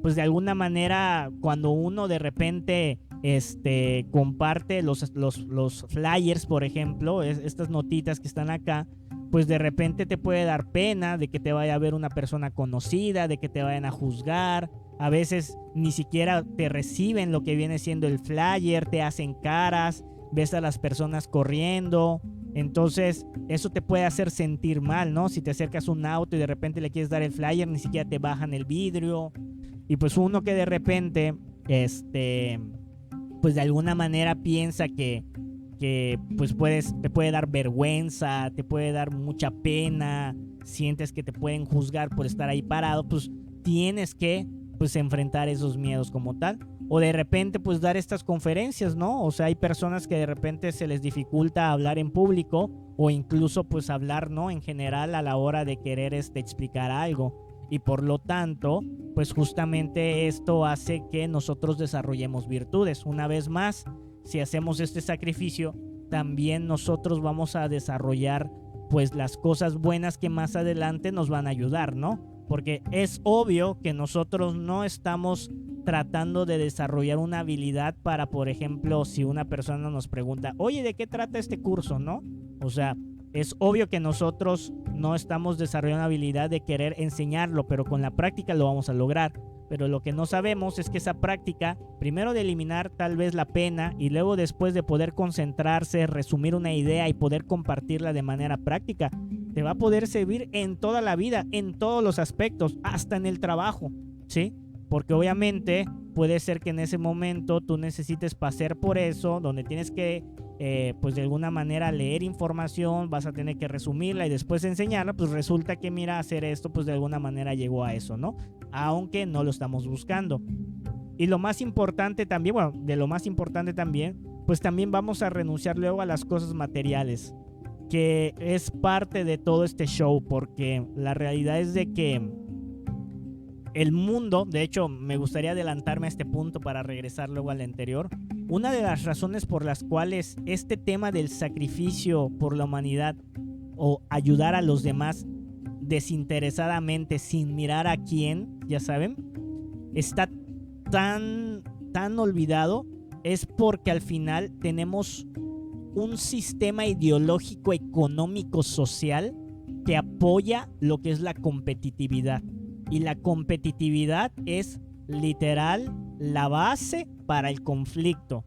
A: pues de alguna manera cuando uno de repente comparte los flyers, por ejemplo, estas notitas que están acá, pues de repente te puede dar pena de que te vaya a ver una persona conocida, de que te vayan a juzgar. A veces ni siquiera te reciben lo que viene siendo el flyer, te hacen caras, ves a las personas corriendo. Entonces eso te puede hacer sentir mal, ¿no? Si te acercas a un auto y de repente le quieres dar el flyer, ni siquiera te bajan el vidrio. Y pues uno que de repente pues de alguna manera piensa que pues te puede dar vergüenza, te puede dar mucha pena, sientes que te pueden juzgar por estar ahí parado, pues tienes que pues enfrentar esos miedos como tal. O de repente pues dar estas conferencias, ¿no? O sea, hay personas que de repente se les dificulta hablar en público o incluso pues hablar, ¿no? En general a la hora de querer explicar algo. Y por lo tanto, pues justamente esto hace que nosotros desarrollemos virtudes. Una vez más, si hacemos este sacrificio, también nosotros vamos a desarrollar pues las cosas buenas que más adelante nos van a ayudar, ¿no? Porque es obvio que nosotros no estamos tratando de desarrollar una habilidad para, por ejemplo, si una persona nos pregunta, oye, ¿de qué trata este curso, no? O sea, es obvio que nosotros no estamos desarrollando la habilidad de querer enseñarlo, pero con la práctica lo vamos a lograr. Pero lo que no sabemos es que esa práctica, primero de eliminar tal vez la pena y luego después de poder concentrarse, resumir una idea y poder compartirla de manera práctica, te va a poder servir en toda la vida, en todos los aspectos, hasta en el trabajo, ¿sí? Porque obviamente puede ser que en ese momento tú necesites pasar por eso, donde tienes que, pues de alguna manera leer información, vas a tener que resumirla y después enseñarla, pues resulta que mira, hacer esto, pues de alguna manera llegó a eso, ¿no? Aunque no lo estamos buscando. Y lo más importante también, bueno, de lo más importante también, pues también vamos a renunciar luego a las cosas materiales, que es parte de todo este show, porque la realidad es de que el mundo, de hecho me gustaría adelantarme a este punto para regresar luego al anterior. Una de las razones por las cuales este tema del sacrificio por la humanidad o ayudar a los demás desinteresadamente sin mirar a quién, ya saben, está tan olvidado, es porque al final tenemos un sistema ideológico, económico, social que apoya lo que es la competitividad. Y la competitividad es literal la base para el conflicto.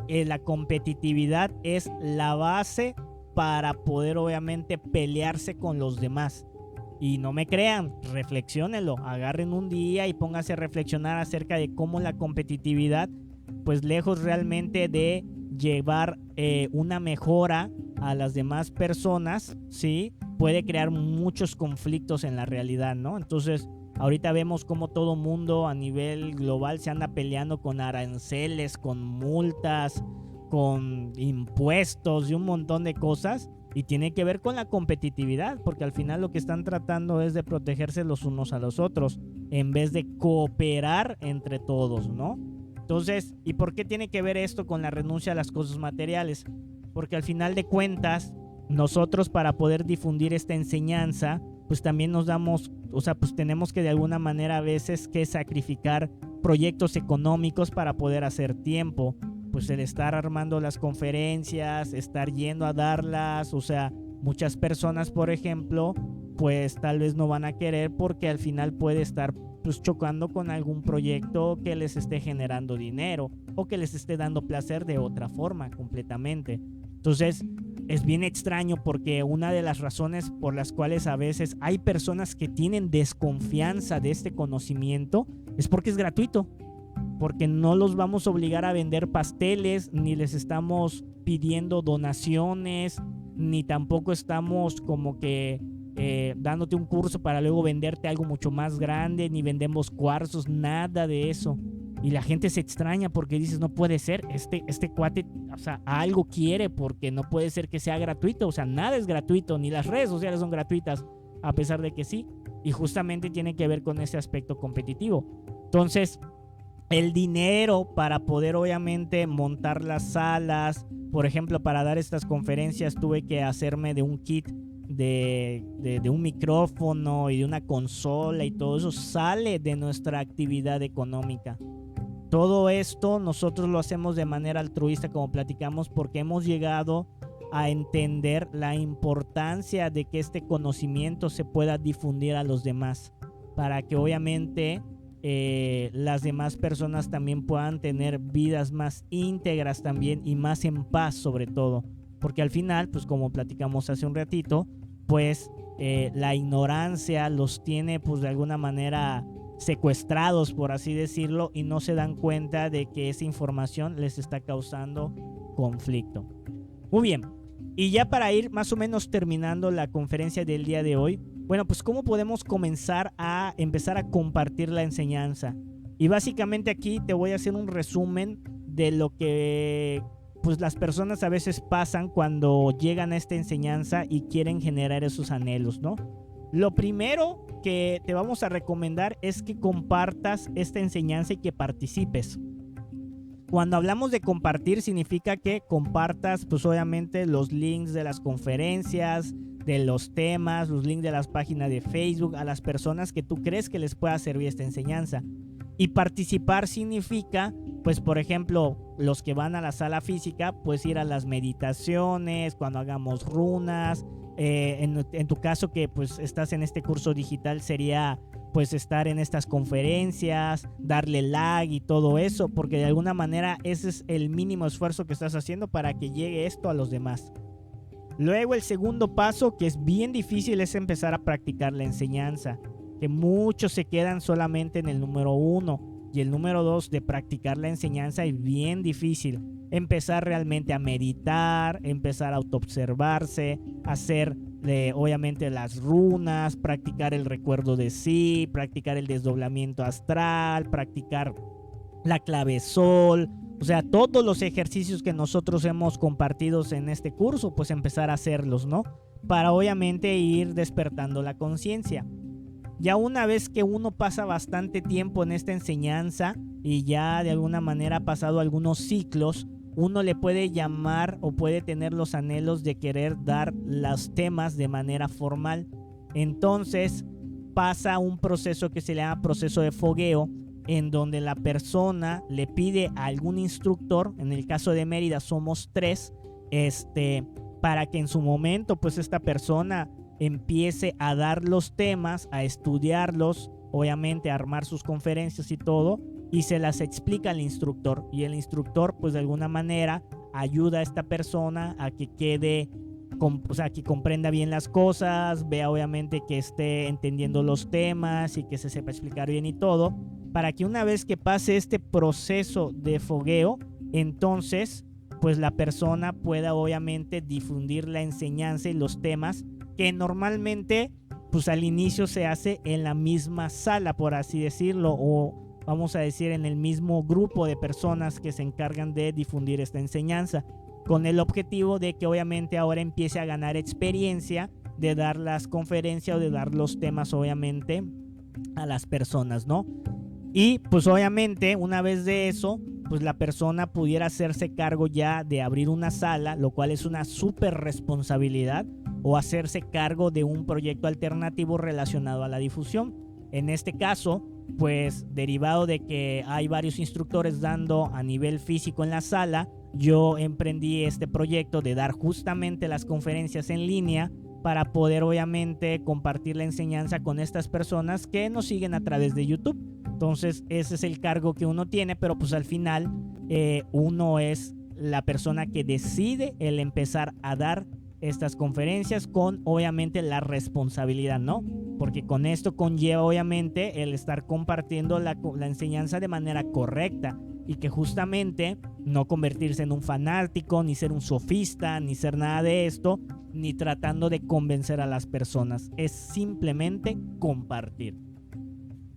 A: La competitividad es la base para poder obviamente pelearse con los demás. Y no me crean, reflexiónenlo, agarren un día y pónganse a reflexionar acerca de cómo la competitividad, pues lejos realmente de llevar una mejora a las demás personas, ¿sí? Puede crear muchos conflictos en la realidad, ¿no? Entonces, ahorita vemos cómo todo mundo a nivel global se anda peleando con aranceles, con multas, con impuestos y un montón de cosas. Y tiene que ver con la competitividad, porque al final lo que están tratando es de protegerse los unos a los otros, en vez de cooperar entre todos, ¿no? Entonces, ¿y por qué tiene que ver esto con la renuncia a las cosas materiales? Porque al final de cuentas, nosotros para poder difundir esta enseñanza, pues también nos damos, o sea, pues tenemos que de alguna manera a veces que sacrificar proyectos económicos para poder hacer tiempo. Pues el estar armando las conferencias, estar yendo a darlas, o sea, muchas personas, por ejemplo, pues tal vez no van a querer porque al final puede estar pues chocando con algún proyecto que les esté generando dinero o que les esté dando placer de otra forma completamente. Entonces, es bien extraño porque una de las razones por las cuales a veces hay personas que tienen desconfianza de este conocimiento es porque es gratuito. Porque no los vamos a obligar a vender pasteles, ni les estamos pidiendo donaciones, ni tampoco estamos como que dándote un curso para luego venderte algo mucho más grande, ni vendemos cuarzos, nada de eso. Y la gente se extraña porque dices, no puede ser, este cuate, o sea, algo quiere, porque no puede ser que sea gratuito, o sea, nada es gratuito, ni las redes sociales son gratuitas, a pesar de que sí, y justamente tiene que ver con ese aspecto competitivo. Entonces, el dinero para poder obviamente montar las salas, por ejemplo, para dar estas conferencias tuve que hacerme de un kit de un micrófono y de una consola, y todo eso sale de nuestra actividad económica. Todo esto nosotros lo hacemos de manera altruista, como platicamos, porque hemos llegado a entender la importancia de que este conocimiento se pueda difundir a los demás, para que obviamente las demás personas también puedan tener vidas más íntegras también y más en paz sobre todo, porque al final, pues como platicamos hace un ratito, pues la ignorancia los tiene pues de alguna manera secuestrados, por así decirlo, y no se dan cuenta de que esa información les está causando conflicto. Muy bien, y ya para ir más o menos terminando la conferencia del día de hoy, bueno, pues ¿cómo podemos comenzar a empezar a compartir la enseñanza? Y básicamente aquí te voy a hacer un resumen de lo que pues las personas a veces pasan cuando llegan a esta enseñanza y quieren generar esos anhelos, ¿no? Lo primero que te vamos a recomendar es que compartas esta enseñanza y que participes. Cuando hablamos de compartir, significa que compartas, pues obviamente, los links de las conferencias, de los temas, los links de las páginas de Facebook a las personas que tú crees que les pueda servir esta enseñanza. Y participar significa, pues por ejemplo, los que van a la sala física, pues ir a las meditaciones, cuando hagamos runas. En tu caso que pues estás en este curso digital sería pues estar en estas conferencias, darle like y todo eso, porque de alguna manera ese es el mínimo esfuerzo que estás haciendo para que llegue esto a los demás. Luego el segundo paso, que es bien difícil, es empezar a practicar la enseñanza, que muchos se quedan solamente en el número 1 y el número 2 de practicar la enseñanza es bien difícil. Empezar realmente a meditar, empezar a autoobservarse, hacer obviamente las runas, practicar el recuerdo de sí, practicar el desdoblamiento astral, practicar la clave sol, o sea, todos los ejercicios que nosotros hemos compartido en este curso, pues empezar a hacerlos, ¿no? Para obviamente ir despertando la conciencia. Ya una vez que uno pasa bastante tiempo en esta enseñanza y ya de alguna manera ha pasado algunos ciclos, uno le puede llamar o puede tener los anhelos de querer dar los temas de manera formal. Entonces pasa un proceso que se llama proceso de fogueo, en donde la persona le pide a algún instructor, en el caso de Mérida somos 3, para que en su momento pues esta persona empiece a dar los temas, a estudiarlos, obviamente a armar sus conferencias y todo, y se las explica al instructor, y el instructor pues de alguna manera ayuda a esta persona a que quede, o sea, que comprenda bien las cosas, vea obviamente que esté entendiendo los temas y que se sepa explicar bien y todo, para que una vez que pase este proceso de fogueo, entonces pues la persona pueda obviamente difundir la enseñanza y los temas que normalmente pues al inicio se hace en la misma sala, por así decirlo, o vamos a decir en el mismo grupo de personas que se encargan de difundir esta enseñanza, con el objetivo de que obviamente ahora empiece a ganar experiencia de dar las conferencias o de dar los temas obviamente a las personas, ¿no? Y pues obviamente una vez de eso, pues la persona pudiera hacerse cargo ya de abrir una sala, lo cual es una súper responsabilidad, o hacerse cargo de un proyecto alternativo relacionado a la difusión. En este caso, pues derivado de que hay varios instructores dando a nivel físico en la sala, yo emprendí este proyecto de dar justamente las conferencias en línea para poder obviamente compartir la enseñanza con estas personas que nos siguen a través de YouTube. Entonces ese es el cargo que uno tiene, pero pues al final uno es la persona que decide el empezar a dar estas conferencias con obviamente la responsabilidad, ¿no? Porque con esto conlleva obviamente el estar compartiendo la enseñanza de manera correcta y que justamente no convertirse en un fanático, ni ser un sofista, ni ser nada de esto, ni tratando de convencer a las personas. Es simplemente compartir.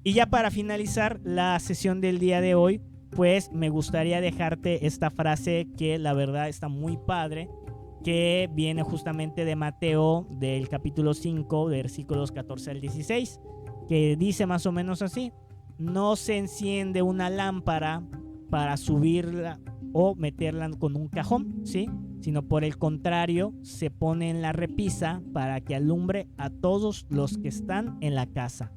A: Y ya para finalizar la sesión del día de hoy, pues me gustaría dejarte esta frase que la verdad está muy padre, que viene justamente de Mateo, del capítulo 5, versículos 14 al 16, que dice más o menos así: no se enciende una lámpara para subirla o meterla con un cajón, ¿sí? Sino por el contrario, se pone en la repisa para que alumbre a todos los que están en la casa.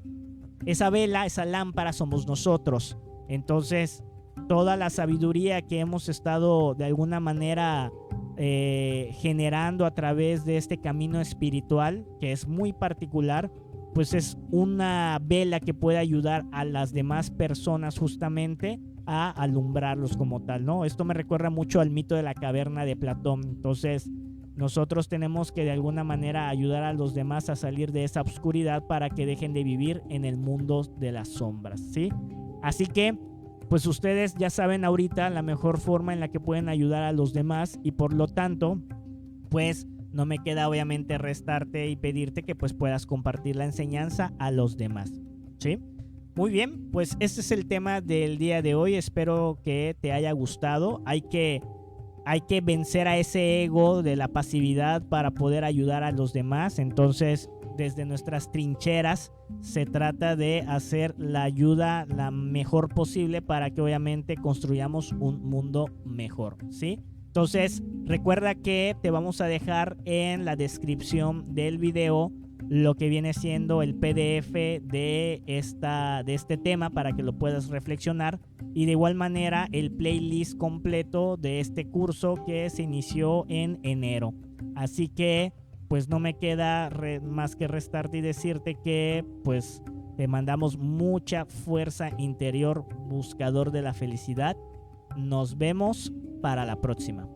A: Esa vela, esa lámpara somos nosotros. Entonces, toda la sabiduría que hemos estado de alguna manera generando a través de este camino espiritual, que es muy particular, pues es una vela que puede ayudar a las demás personas justamente a alumbrarlos como tal, ¿no? Esto me recuerda mucho al mito de la caverna de Platón. Entonces, nosotros tenemos que de alguna manera ayudar a los demás a salir de esa oscuridad para que dejen de vivir en el mundo de las sombras, ¿sí? Así que pues ustedes ya saben ahorita la mejor forma en la que pueden ayudar a los demás, y por lo tanto pues no me queda obviamente restarte y pedirte que pues puedas compartir la enseñanza a los demás, ¿sí? Muy bien, pues este es el tema del día de hoy. Espero que te haya gustado. Hay que vencer a ese ego de la pasividad para poder ayudar a los demás. Entonces, desde nuestras trincheras se trata de hacer la ayuda la mejor posible para que obviamente construyamos un mundo mejor, ¿sí? Entonces, recuerda que te vamos a dejar en la descripción del video lo que viene siendo el PDF de este tema para que lo puedas reflexionar, y de igual manera el playlist completo de este curso que se inició en enero. Así que pues no me queda más que restarte y decirte que pues te mandamos mucha fuerza interior, buscador de la felicidad. Nos vemos para la próxima.